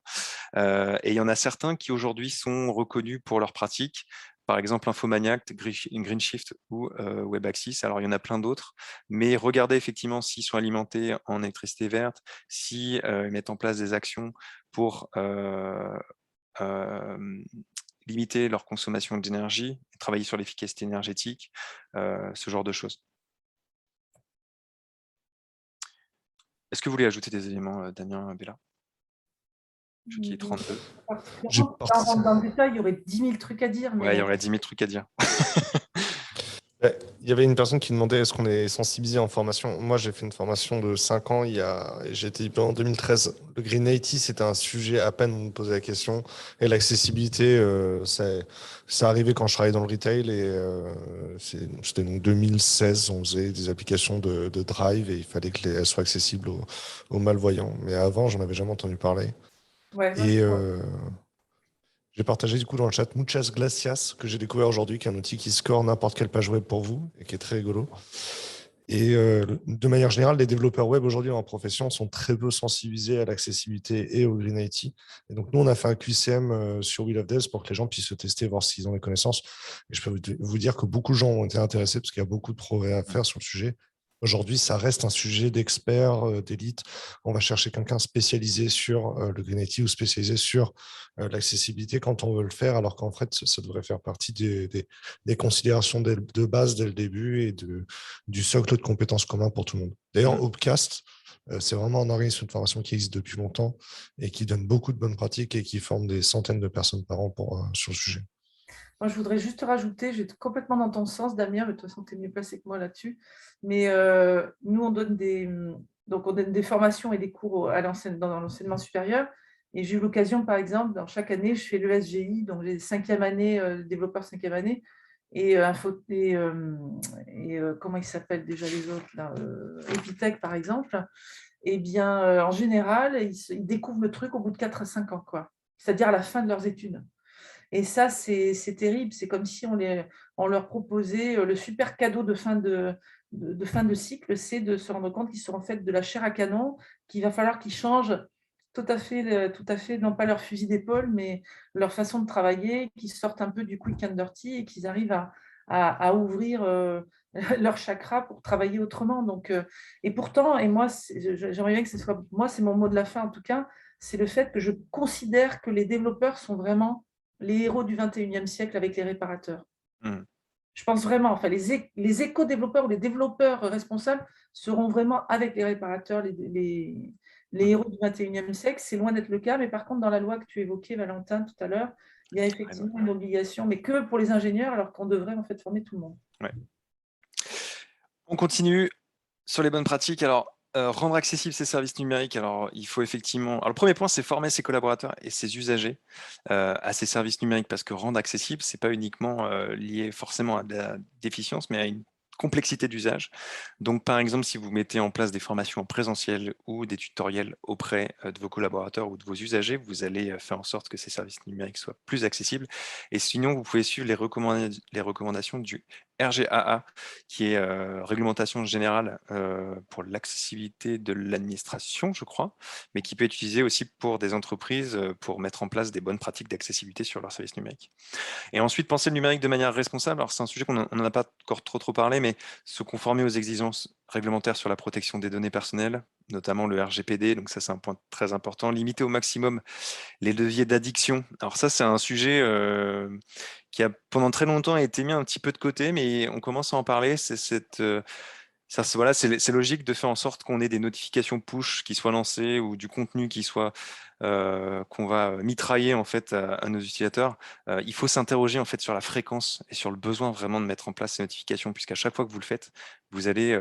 Et il y en a certains qui aujourd'hui sont reconnus pour leurs pratiques, par exemple Infomaniac, GreenShift ou WebAxis. Alors il y en a plein d'autres, mais regardez effectivement s'ils sont alimentés en électricité verte, s'ils mettent en place des actions pour limiter leur consommation d'énergie, travailler sur l'efficacité énergétique, ce genre de choses. Est-ce que vous voulez ajouter des éléments, Damien, Bella? Je suis 32. J'ai Particulièrement, si on rentre dans le détail, il y aurait 10 000 trucs à dire. Ouais, il y Mais aurait 10 000 trucs à dire. Il y avait une personne qui demandait est-ce qu'on est sensibilisé en formation. Moi, j'ai fait une formation de 5 ans. J'ai été diplômé en 2013. Le Green IT, c'était un sujet à peine on me posait la question. Et l'accessibilité, ça arrivait quand je travaillais dans le retail. Et c'était donc 2016. On faisait des applications de Drive et il fallait qu'elles soient accessibles aux malvoyants. Mais avant, j'en avais jamais entendu parler. ouais, moi, Et j'ai partagé du coup dans le chat Muchas Glacias que j'ai découvert aujourd'hui, qui est un outil qui score n'importe quelle page web pour vous et qui est très rigolo. Et de manière générale, les développeurs web aujourd'hui en profession sont très peu sensibilisés à l'accessibilité et au Green IT. Et donc nous, on a fait un QCM sur Wheel of Devs pour que les gens puissent se tester, voir s'ils ont les connaissances. Et je peux vous dire que beaucoup de gens ont été intéressés parce qu'il y a beaucoup de progrès à faire sur le sujet. Aujourd'hui, ça reste un sujet d'expert, d'élite. On va chercher quelqu'un spécialisé sur le Green IT ou spécialisé sur l'accessibilité quand on veut le faire, alors qu'en fait, ça devrait faire partie des considérations de base dès le début et du socle de compétences communs pour tout le monde. D'ailleurs, Hopcast, c'est vraiment un organisme de formation qui existe depuis longtemps et qui donne beaucoup de bonnes pratiques et qui forme des centaines de personnes par an sur le sujet. Moi, je voudrais juste rajouter, je vais complètement dans ton sens, Damien, mais de toute façon, tu es mieux placé que moi là-dessus. Mais nous, on donne des formations et des cours dans l'enseignement supérieur. Et j'ai eu l'occasion, par exemple, dans chaque année, je fais le SGI, donc les 5e année, développeurs 5e année, et comment ils s'appellent déjà les autres là, Epitech, par exemple. Eh bien, en général, ils découvrent le truc au bout de 4 à 5 ans, quoi. C'est-à-dire à la fin de leurs études. Et ça, c'est terrible. C'est comme si on leur proposait le super cadeau de fin de cycle, c'est de se rendre compte qu'ils sont en fait de la chair à canon, qu'il va falloir qu'ils changent tout à fait, non pas leur fusil d'épaule, mais leur façon de travailler, qu'ils sortent un peu du quick and dirty et qu'ils arrivent à ouvrir leur chakra pour travailler autrement. Donc, et pourtant, et moi, j'aimerais bien que ce soit, moi, c'est mon mot de la fin en tout cas, c'est le fait que je considère que les développeurs sont vraiment les héros du 21e siècle avec les réparateurs. Je pense vraiment, enfin, les éco-développeurs ou les développeurs responsables seront vraiment avec les réparateurs, les héros du 21e siècle. C'est loin d'être le cas, mais par contre, dans la loi que tu évoquais, Valentin, tout à l'heure, il y a effectivement une obligation, mais que pour les ingénieurs, alors qu'on devrait en fait former tout le monde. Ouais. On continue sur les bonnes pratiques. Alors, rendre accessibles ces services numériques. Alors, il faut effectivement. Alors, le premier point, c'est former ses collaborateurs et ses usagers à ces services numériques, parce que rendre accessible, c'est pas uniquement lié forcément à de la déficience, mais à une complexité d'usage. Donc, par exemple, si vous mettez en place des formations en présentiel ou des tutoriels auprès de vos collaborateurs ou de vos usagers, vous allez faire en sorte que ces services numériques soient plus accessibles. Et sinon, vous pouvez suivre les recommandations du RGAA, qui est réglementation générale pour l'accessibilité de l'administration, je crois, mais qui peut être utilisée aussi pour des entreprises pour mettre en place des bonnes pratiques d'accessibilité sur leurs services numériques. Et ensuite, penser le numérique de manière responsable. Alors, c'est un sujet qu'on n'en a pas encore trop parlé, mais se conformer aux exigences réglementaires sur la protection des données personnelles, notamment le RGPD. Donc ça, c'est un point très important. Limiter au maximum les leviers d'addiction. Alors ça, c'est un sujet qui a pendant très longtemps été mis un petit peu de côté, mais on commence à en parler. C'est Voilà, c'est logique de faire en sorte qu'on ait des notifications push qui soient lancées ou du contenu qui soit qu'on va mitrailler en fait à nos utilisateurs. Il faut s'interroger en fait sur la fréquence et sur le besoin vraiment de mettre en place ces notifications, puisqu'à chaque fois que vous le faites, vous allez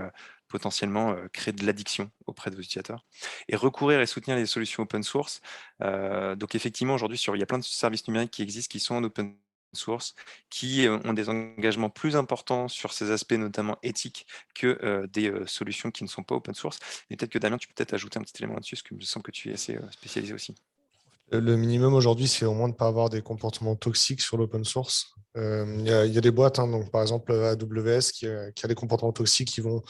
potentiellement créer de l'addiction auprès de vos utilisateurs et recourir et soutenir les solutions open source. Donc effectivement, aujourd'hui, il y a plein de services numériques qui existent, qui sont en open source, qui ont des engagements plus importants sur ces aspects notamment éthiques que des solutions qui ne sont pas open source. Mais peut-être que Damien, tu peux peut-être ajouter un petit élément là-dessus, parce que il me semble que tu es assez spécialisé aussi. Le minimum aujourd'hui, c'est au moins de ne pas avoir des comportements toxiques sur l'open source. Il y a des boîtes, hein, donc par exemple AWS, qui a des comportements toxiques qui vont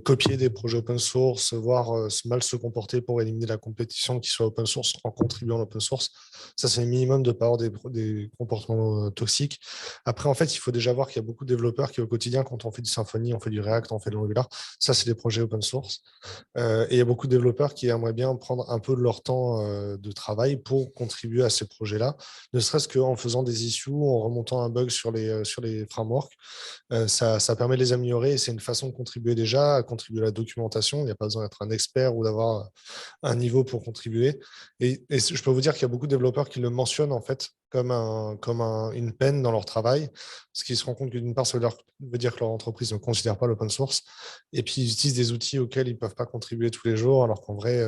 copier des projets open source, voire mal se comporter pour éliminer la compétition qui soit open source en contribuant à l'open source. Ça, c'est le minimum de ne pas avoir des comportements toxiques. Après, en fait, il faut déjà voir qu'il y a beaucoup de développeurs qui, au quotidien, quand on fait du Symfony, on fait du React, on fait de l'Angular, ça, c'est des projets open source. Et il y a beaucoup de développeurs qui aimeraient bien prendre un peu de leur temps de travail pour contribuer à ces projets-là, ne serait-ce qu'en faisant des issues, en remontant un bug sur les frameworks. Ça permet de les améliorer et c'est une façon de contribuer déjà, à contribuer à la documentation. Il n'y a pas besoin d'être un expert ou d'avoir un niveau pour contribuer. Et je peux vous dire qu'il y a beaucoup de développeurs qui le mentionnent en fait comme une peine dans leur travail, parce qu'ils se rendent compte que d'une part, ça veut dire que leur entreprise ne considère pas l'open source, et puis ils utilisent des outils auxquels ils ne peuvent pas contribuer tous les jours, alors qu'en vrai,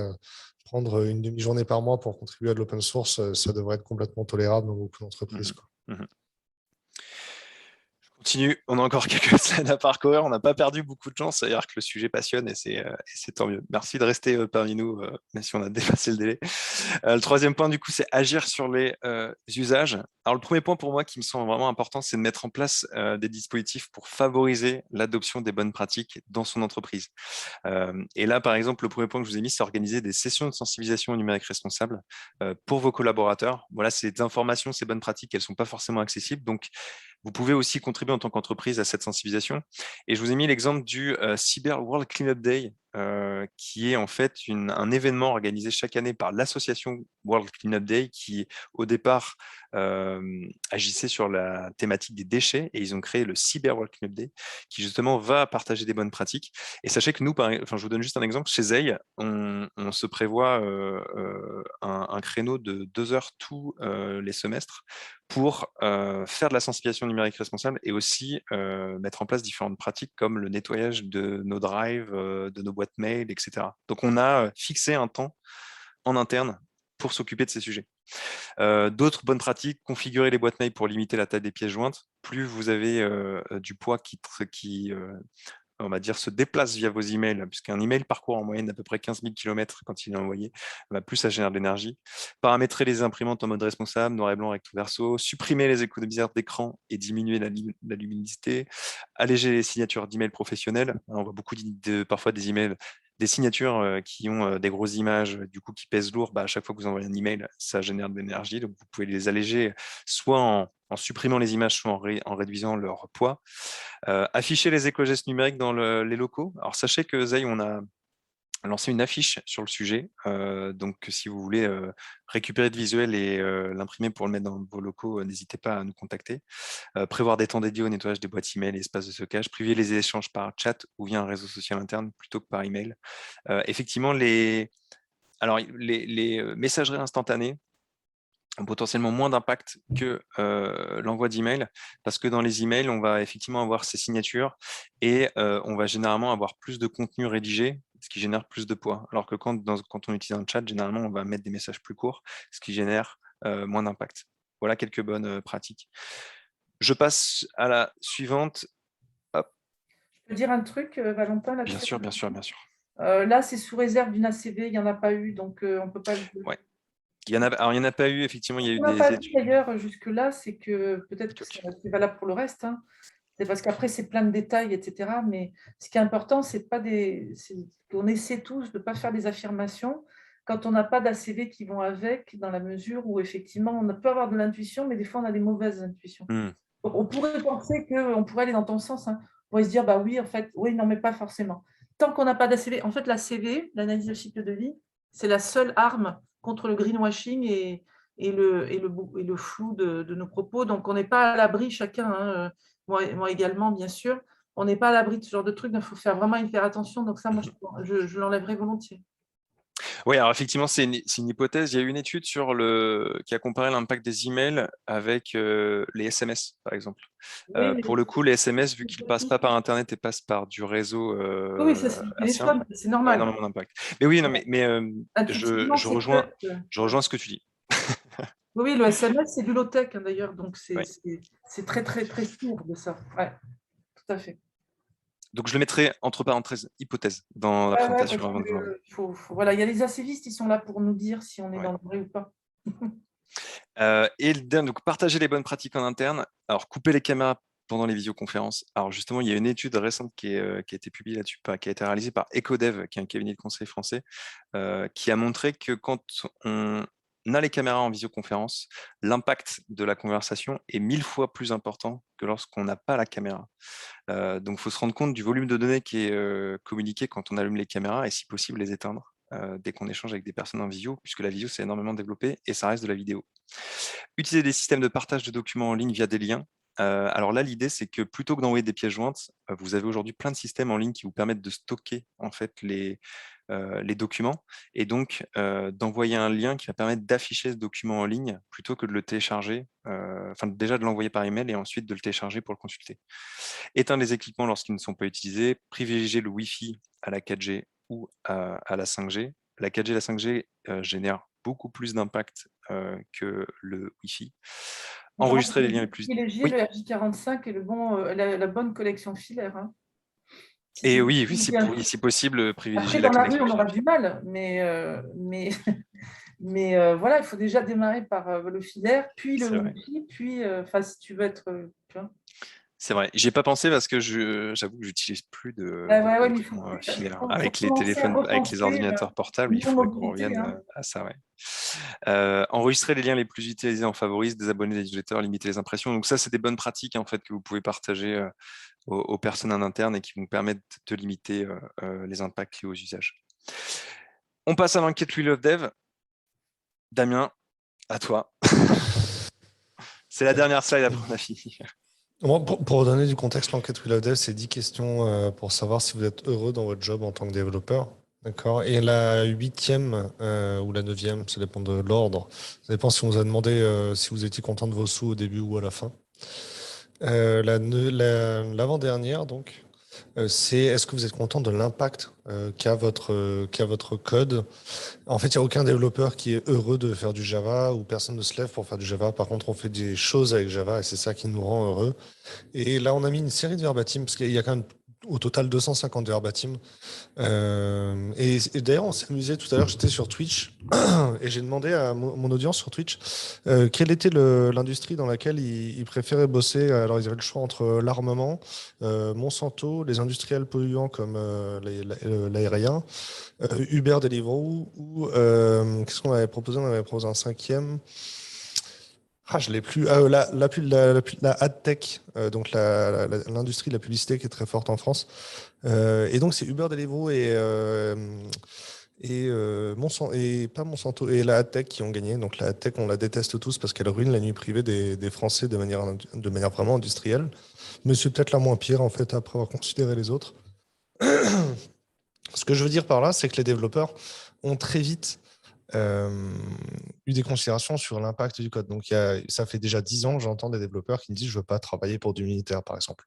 prendre une demi-journée par mois pour contribuer à de l'open source, ça devrait être complètement tolérable dans beaucoup d'entreprises. Continue, on a encore quelques slides à parcourir, on n'a pas perdu beaucoup de gens, c'est-à-dire que le sujet passionne et c'est tant mieux. Merci de rester parmi nous, même si on a dépassé le délai. Le troisième point, du coup, c'est agir sur les usages. Alors, le premier point pour moi qui me semble vraiment important, c'est de mettre en place des dispositifs pour favoriser l'adoption des bonnes pratiques dans son entreprise. Et là, par exemple, le premier point que je vous ai mis, c'est organiser des sessions de sensibilisation au numérique responsable pour vos collaborateurs. Voilà, ces informations, ces bonnes pratiques, elles ne sont pas forcément accessibles, donc vous pouvez aussi contribuer en tant qu'entreprise à cette sensibilisation. Et je vous ai mis l'exemple du Cyber World Cleanup Day, qui est en fait un événement organisé chaque année par l'association World Cleanup Day, qui au départ agissait sur la thématique des déchets, et ils ont créé le Cyber World Cleanup Day, qui justement va partager des bonnes pratiques. Et sachez que nous, je vous donne juste un exemple, chez Zei, on se prévoit un créneau de 2 heures tous les semestres pour faire de la sensibilisation numérique responsable et aussi mettre en place différentes pratiques comme le nettoyage de nos drives, de nos boîtes mail, etc. Donc, on a fixé un temps en interne pour s'occuper de ces sujets. D'autres bonnes pratiques, configurer les boîtes mail pour limiter la taille des pièces jointes. Plus vous avez du poids qui on va dire, se déplace via vos emails, puisqu'un email parcourt en moyenne à peu près 15 000 km quand il est envoyé, plus ça génère de l'énergie. Paramétrer les imprimantes en mode responsable, noir et blanc, recto verso, supprimer les économiseurs d'écran et diminuer la luminosité, alléger les signatures d'emails professionnels. On voit beaucoup parfois des emails, des signatures qui ont des grosses images, du coup qui pèsent lourd. À chaque fois que vous envoyez un email, ça génère de l'énergie, donc vous pouvez les alléger soit en supprimant les images, soit en réduisant leur poids. Afficher les éco-gestes numériques dans les locaux. Alors, sachez que Zei, on a lancé une affiche sur le sujet. Donc, si vous voulez récupérer de visuels et l'imprimer pour le mettre dans vos locaux, n'hésitez pas à nous contacter. Prévoir des temps dédiés au nettoyage des boîtes email et espaces de stockage. Privilégier les échanges par chat ou via un réseau social interne plutôt que par email. Effectivement, les messageries instantanées ont potentiellement moins d'impact que l'envoi d'emails, parce que dans les emails, on va effectivement avoir ces signatures et on va généralement avoir plus de contenu rédigé, ce qui génère plus de poids. Alors que quand on utilise un chat, généralement, on va mettre des messages plus courts, ce qui génère moins d'impact. Voilà quelques bonnes pratiques. Je passe à la suivante. Hop. Je peux dire un truc, Valentin, là-dessus? Bien sûr, bien sûr, bien sûr. Là, c'est sous réserve d'une ACV, il n'y en a pas eu, donc on ne peut pas le dire. Ouais. Alors, il n'y en a pas eu, effectivement, il y a eu des des études. D'ailleurs, jusque-là, c'est que peut-être que c'est valable pour le reste, hein. C'est parce qu'après, c'est plein de détails, etc. Mais ce qui est important, c'est qu'on essaie tous de ne pas faire des affirmations quand on n'a pas d'ACV qui vont avec, dans la mesure où, effectivement, on peut avoir de l'intuition, mais des fois, on a des mauvaises intuitions. Donc, on pourrait penser qu'on pourrait aller dans ton sens, hein. On pourrait se dire, bah oui, en fait, oui, non, mais pas forcément. Tant qu'on n'a pas d'ACV, en fait, l'ACV, l'analyse de cycle de vie, c'est la seule arme contre le greenwashing et le flou de nos propos. Donc, on n'est pas à l'abri chacun, hein, moi également, bien sûr, on n'est pas à l'abri de ce genre de trucs, donc il faut faire vraiment hyper attention. Donc ça, moi, je l'enlèverai volontiers. Oui, alors effectivement, c'est une hypothèse. Il y a eu une étude qui a comparé l'impact des emails avec les SMS, par exemple. Oui, mais Pour le coup, les SMS, vu qu'ils ne passent pas par Internet et passent par du réseau oui, ça, c'est du ancien, téléphone, c'est ont normal. énormément d'impact. Mais oui, non, mais Intuitivement, je c'est rejoins, clair. je rejoins ce que tu dis. Oui, le SMS, c'est du low-tech, hein, d'ailleurs, donc Ouais. c'est très, très, très sûr de ça. Ouais, tout à fait. Donc, je le mettrai entre parenthèses, hypothèse, dans la Ouais, ouais, présentation parce avant de voir. que voilà, il y a les acévistes, ils sont là pour nous dire si on est Ouais. dans le vrai ou pas. Et le dernier, donc partager les bonnes pratiques en interne. Alors, couper les caméras pendant les visioconférences. Alors, justement, il y a une étude récente qui a été publiée là-dessus, qui a été réalisée par Ecodev, qui est un cabinet de conseil français, qui a montré que quand on a les caméras en visioconférence, l'impact de la conversation est 1000 fois plus important que lorsqu'on n'a pas la caméra. Donc, il faut se rendre compte du volume de données qui est communiqué quand on allume les caméras et si possible les éteindre dès qu'on échange avec des personnes en visio, puisque la visio s'est énormément développée et ça reste de la vidéo. Utiliser des systèmes de partage de documents en ligne via des liens. Alors là, l'idée, c'est que plutôt que d'envoyer des pièces jointes, vous avez aujourd'hui plein de systèmes en ligne qui vous permettent de stocker en fait les documents et donc d'envoyer un lien qui va permettre d'afficher ce document en ligne plutôt que de le télécharger, enfin déjà de l'envoyer par email et ensuite de le télécharger pour le consulter. Éteindre les équipements lorsqu'ils ne sont pas utilisés, privilégier le Wi-Fi à la 4G ou à la 5G. La 4G et la 5G génèrent beaucoup plus d'impact que le Wi-Fi. Moi, Enregistrer je les liens les vais plus... privilégier Oui, le RJ45 et la bonne connexion filaire. Hein. Si et c'est oui, si possible, Après, privilégier la dans la rue, connexion on aura filaire. du mal, mais voilà, il faut déjà démarrer par le filaire, puis le C'est vrai. Wi-Fi, puis, enfin, si tu veux être, tu vois. C'est vrai. J'y ai pas pensé parce que j'avoue que j'utilise plus de Ouais, ouais, mais il faut, connexion filaire. faut Avec les commencer à téléphones, avec les repenser ordinateurs portables, il nos faudrait qu'on mobilités. revienne Hein. à ça. Ouais. Enregistrer les liens les plus utilisés en favoris, désabonner les newsletters, limiter les impressions. Donc ça, c'est des bonnes pratiques en fait que vous pouvez partager aux personnes en interne et qui vont permettre de limiter les impacts liés aux usages. On passe à l'enquête We Love Dev. Damien, à toi. C'est la dernière slide, après on a fini. Moi, pour donner du contexte, l'enquête We Love Dev, c'est 10 questions pour savoir si vous êtes heureux dans votre job en tant que développeur. D'accord. Et la 8e ou la 9e, ça dépend de l'ordre. Ça dépend si on vous a demandé si vous étiez content de vos sous au début ou à la fin. L'avant-dernière, donc, c'est est-ce que vous êtes content de l'impact qu'a votre code. En fait, il n'y a aucun développeur qui est heureux de faire du Java ou personne ne se lève pour faire du Java. Par contre, on fait des choses avec Java et c'est ça qui nous rend heureux. Et là, on a mis une série de verbatim parce qu'il y a quand même au total 250 verbatim. Et d'ailleurs, on s'est amusé tout à l'heure, j'étais sur Twitch et j'ai demandé à mon audience sur Twitch quelle était l'industrie dans laquelle ils préféraient bosser. Alors, ils avaient le choix entre l'armement, Monsanto, les industriels polluants comme l'aérien, Uber Deliveroo ou qu'est-ce qu'on avait proposé? On avait proposé un cinquième. Ah, je l'ai plus. Ah, la AdTech, donc l'industrie de la publicité qui est très forte en France. Et donc, c'est Uber Deliveroo et Monsanto, et pas Monsanto, et la AdTech qui ont gagné. Donc, la AdTech, on la déteste tous parce qu'elle ruine la nuit privée des Français de manière vraiment industrielle. Mais c'est peut-être la moins pire, en fait, après avoir considéré les autres. Ce que je veux dire par là, c'est que les développeurs ont très vite eu des considérations sur l'impact du code. Donc, ça fait déjà 10 ans que j'entends des développeurs qui me disent je ne veux pas travailler pour du militaire, par exemple.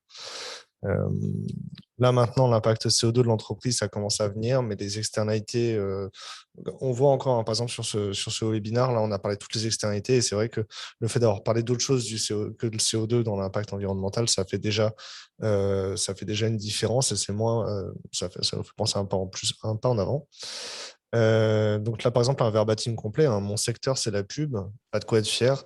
Là, maintenant, l'impact CO2 de l'entreprise, ça commence à venir, mais des externalités, on voit encore, hein, par exemple, sur ce webinaire, là, on a parlé de toutes les externalités, et c'est vrai que le fait d'avoir parlé d'autre chose que le CO2 dans l'impact environnemental, ça fait déjà une différence, et c'est moins, ça nous fait penser un pas en avant. Donc là, par exemple, un verbatim complet, hein, mon secteur, c'est la pub, pas de quoi être fier.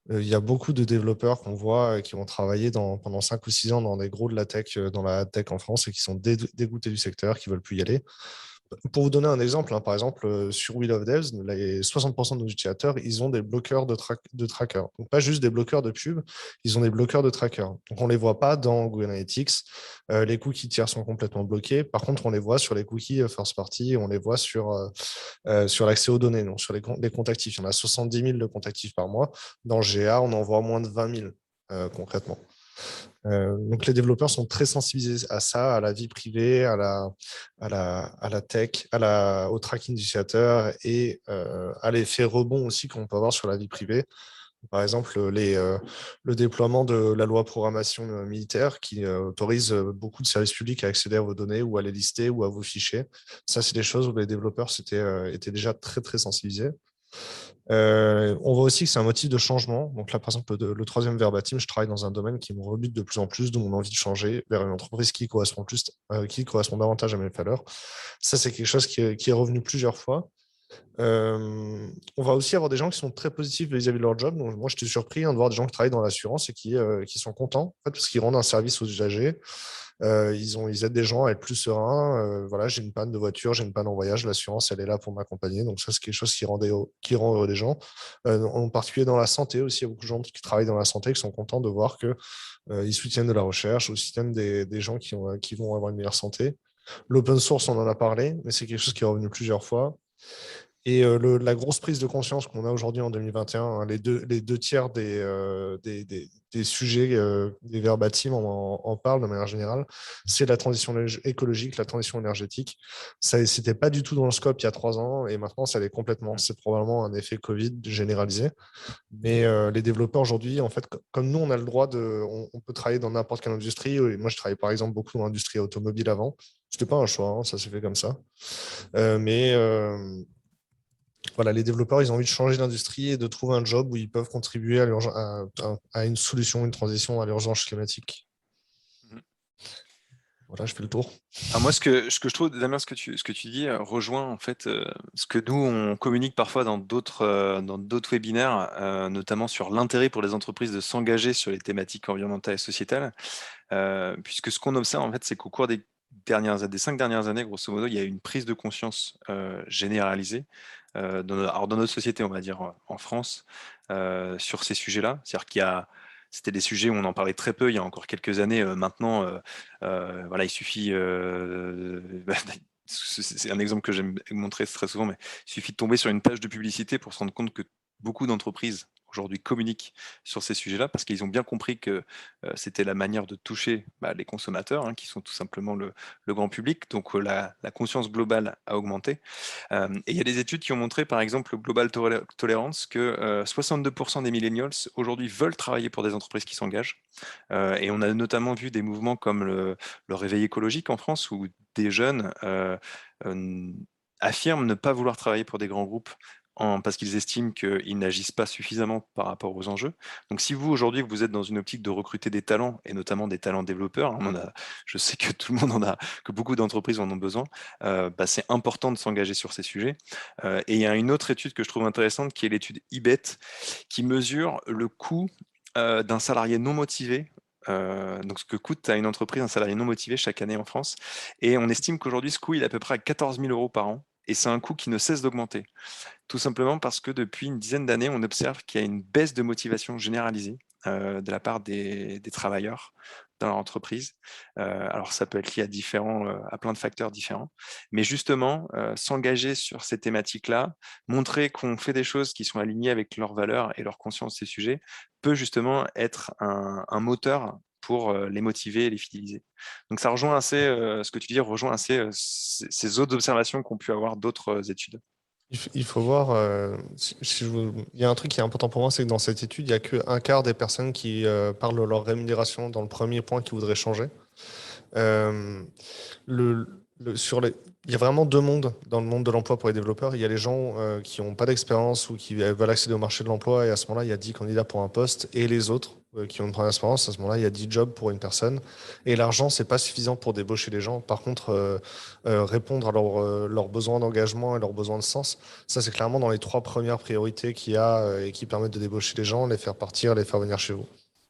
Il y a beaucoup de développeurs qu'on voit qui ont travaillé pendant 5 ou 6 ans dans des gros de la tech, dans la tech en France et qui sont dégoûtés du secteur, qui ne veulent plus y aller. Pour vous donner un exemple, hein, par exemple, sur We Love Devs, les 60% de nos utilisateurs, ils ont des bloqueurs de trackers. Donc, pas juste des bloqueurs de pub, ils ont des bloqueurs de trackers. Donc, on ne les voit pas dans Google Analytics. Les cookies tiers sont complètement bloqués. Par contre, on les voit sur les cookies first party, on les voit sur l'accès aux données, donc sur les comptes actifs. Il y en a 70 000 de comptes actifs par mois. Dans GA, on en voit moins de 20 000 concrètement. Donc les développeurs sont très sensibilisés à ça, à la vie privée, à la tech, au tracking d'utilisateurs et à l'effet rebond aussi qu'on peut avoir sur la vie privée. Par exemple, le déploiement de la loi programmation militaire qui autorise beaucoup de services publics à accéder à vos données ou à les lister ou à vos fichiers. Ça, c'est des choses où les développeurs étaient déjà très, très sensibilisés. On voit aussi que c'est un motif de changement. Donc là, par exemple, le troisième verbatim, je travaille dans un domaine qui me rebute de plus en plus, d'où mon envie de changer vers une entreprise qui correspond davantage à mes valeurs. Ça, c'est quelque chose qui est revenu plusieurs fois. On va aussi avoir des gens qui sont très positifs vis-à-vis de leur job. Donc, moi, j'étais surpris de voir des gens qui travaillent dans l'assurance et qui sont contents en fait, parce qu'ils rendent un service aux usagers. Ils aident des gens à être plus sereins. Voilà, j'ai une panne de voiture, j'ai une panne en voyage, l'assurance, elle est là pour m'accompagner. Donc ça, c'est quelque chose qui rend heureux les gens. En particulier dans la santé aussi, il y a beaucoup de gens qui travaillent dans la santé qui sont contents de voir qu'ils soutiennent de la recherche, ou soutiennent des gens qui vont avoir une meilleure santé. L'open source, on en a parlé, mais c'est quelque chose qui est revenu plusieurs fois. Et la grosse prise de conscience qu'on a aujourd'hui en 2021, hein, les deux tiers des sujets, des verbatims en parlent de manière générale, c'est la transition écologique, la transition énergétique. Ça n'était pas du tout dans le scope il y a 3 ans et maintenant ça l'est complètement. C'est probablement un effet Covid généralisé. Mais les développeurs aujourd'hui, en fait, comme nous, on a le droit on peut travailler dans n'importe quelle industrie. Et moi, je travaillais par exemple beaucoup dans l'industrie automobile avant. Ce n'était pas un choix, hein, ça s'est fait comme ça. Mais voilà, les développeurs, ils ont envie de changer d'industrie et de trouver un job où ils peuvent contribuer à une solution, une transition à l'urgence climatique. Mhm. Voilà, je fais le tour. Alors moi, ce que je trouve, Damien, ce que tu dis rejoint en fait ce que nous on communique parfois dans d'autres webinaires, notamment sur l'intérêt pour les entreprises de s'engager sur les thématiques environnementales et sociétales, puisque ce qu'on observe en fait, c'est qu'au cours des 5 dernières années, grosso modo, il y a eu une prise de conscience généralisée dans notre société, on va dire en France, sur ces sujets-là. C'est-à-dire c'était des sujets où on en parlait très peu il y a encore quelques années. Maintenant, voilà, il suffit. C'est un exemple que j'aime montrer très souvent, mais il suffit de tomber sur une page de publicité pour se rendre compte que beaucoup d'entreprises aujourd'hui communiquent sur ces sujets-là parce qu'ils ont bien compris que c'était la manière de toucher les consommateurs, hein, qui sont tout simplement le grand public. Donc la conscience globale a augmenté. Et il y a des études qui ont montré, par exemple, le Global Tolerance, que 62% des millennials aujourd'hui veulent travailler pour des entreprises qui s'engagent. Et on a notamment vu des mouvements comme le réveil écologique en France, où des jeunes affirment ne pas vouloir travailler pour des grands groupes parce qu'ils estiment qu'ils n'agissent pas suffisamment par rapport aux enjeux. Donc si vous, aujourd'hui, vous êtes dans une optique de recruter des talents, et notamment des talents développeurs, je sais que tout le monde en a, que beaucoup d'entreprises en ont besoin, c'est important de s'engager sur ces sujets. Et il y a une autre étude que je trouve intéressante, qui est l'étude IBET, qui mesure le coût d'un salarié non motivé. Donc ce que coûte à une entreprise un salarié non motivé chaque année en France. Et on estime qu'aujourd'hui, ce coût, il est à peu près à 14 000 € par an. Et c'est un coût qui ne cesse d'augmenter. Tout simplement parce que depuis une dizaine d'années, on observe qu'il y a une baisse de motivation généralisée de la part des travailleurs dans leur entreprise. Alors ça peut être lié à plein de facteurs différents. Mais justement, s'engager sur ces thématiques-là, montrer qu'on fait des choses qui sont alignées avec leurs valeurs et leur conscience de ces sujets, peut justement être un moteur pour les motiver et les fidéliser. Donc ça rejoint assez, ce que tu dis, rejoint assez ces autres observations qu'ont pu avoir d'autres études. Il faut voir, il y a un truc qui est important pour moi, c'est que dans cette étude, il n'y a qu'un quart des personnes qui parlent de leur rémunération dans le premier point qu'ils voudraient changer. Euh, le, il y a vraiment 2 mondes dans le monde de l'emploi pour les développeurs. Il y a les gens qui n'ont pas d'expérience ou qui veulent accéder au marché de l'emploi, et à ce moment-là, il y a 10 candidats pour un poste, et les autres qui ont une première expérience, à ce moment-là, il y a 10 jobs pour une personne. Et l'argent, c'est pas suffisant pour débaucher les gens. Par contre, répondre à leurs besoins d'engagement et leurs besoins de sens, ça, c'est clairement dans les 3 premières priorités qu'il y a et qui permettent de débaucher les gens, les faire partir, les faire venir chez vous.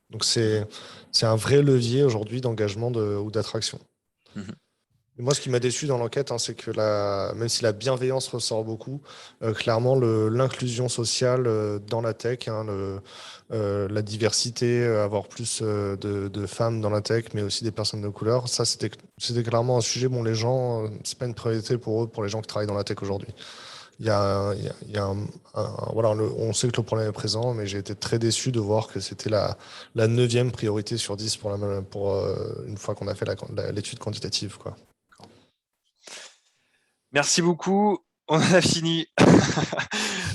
Donc, c'est un vrai levier aujourd'hui d'engagement ou d'attraction. Mhm. Et moi, ce qui m'a déçu dans l'enquête, hein, c'est que même si la bienveillance ressort beaucoup, clairement, l'inclusion sociale dans la tech, hein, la diversité, avoir plus de femmes dans la tech, mais aussi des personnes de couleur, ça, c'était clairement un sujet. Bon, les gens, c'est pas une priorité pour eux, pour les gens qui travaillent dans la tech aujourd'hui. voilà, on sait que le problème est présent, mais j'ai été très déçu de voir que c'était la 9e priorité sur 10 pour une fois qu'on a fait l'étude quantitative, quoi. Merci beaucoup. On en a fini.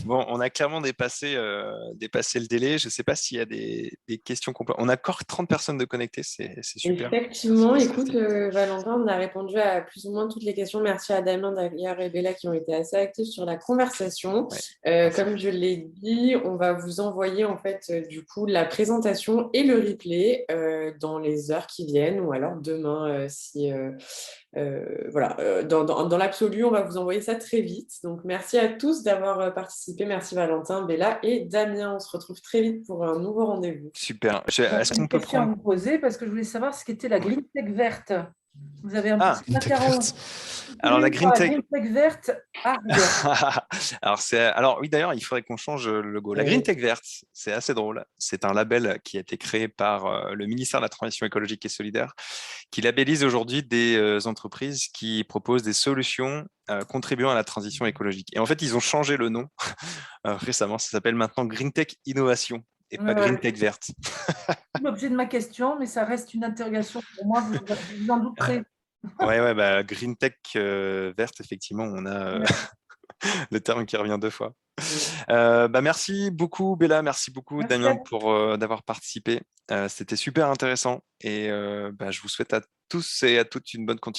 Bon, on a clairement dépassé le délai. Je ne sais pas s'il y a des questions complètes. On a encore 30 personnes de connectées, c'est super. Effectivement, écoute, Valentin, on a répondu à plus ou moins toutes les questions. Merci à Damien, d'ailleurs, et Bella qui ont été assez actifs sur la conversation. Comme je l'ai dit, on va vous envoyer en fait du coup la présentation et le replay dans les heures qui viennent ou alors demain si voilà, dans l'absolu, on va vous envoyer ça très vite. Donc, merci à tous d'avoir participé. Merci Valentin, Bella et Damien. On se retrouve très vite pour un nouveau rendez-vous. Super. J'ai Est-ce qu'on une peut question à prendre... vous poser parce que je voulais savoir ce qu'était la Green Tech verte. Vous avez un Ah, petit macaron. alors la Green Tech... Green Tech verte, alors oui, d'ailleurs, il faudrait qu'on change le logo. La Green Tech verte, c'est assez drôle. C'est un label qui a été créé par le ministère de la Transition écologique et solidaire, qui labellise aujourd'hui des entreprises qui proposent des solutions contribuant à la transition écologique. Et en fait, ils ont changé le nom récemment. Ça s'appelle maintenant Green Tech Innovation et pas Green Tech verte. C'est l'objet de ma question, mais ça reste une interrogation pour moi. Vous en douterez. Ouais, bah, Green Tech verte, effectivement, on a le terme qui revient 2 fois. Merci beaucoup, Bella. Merci beaucoup, Merci Damien, pour d'avoir participé. C'était super intéressant et je vous souhaite à tous et à toutes une bonne continuation.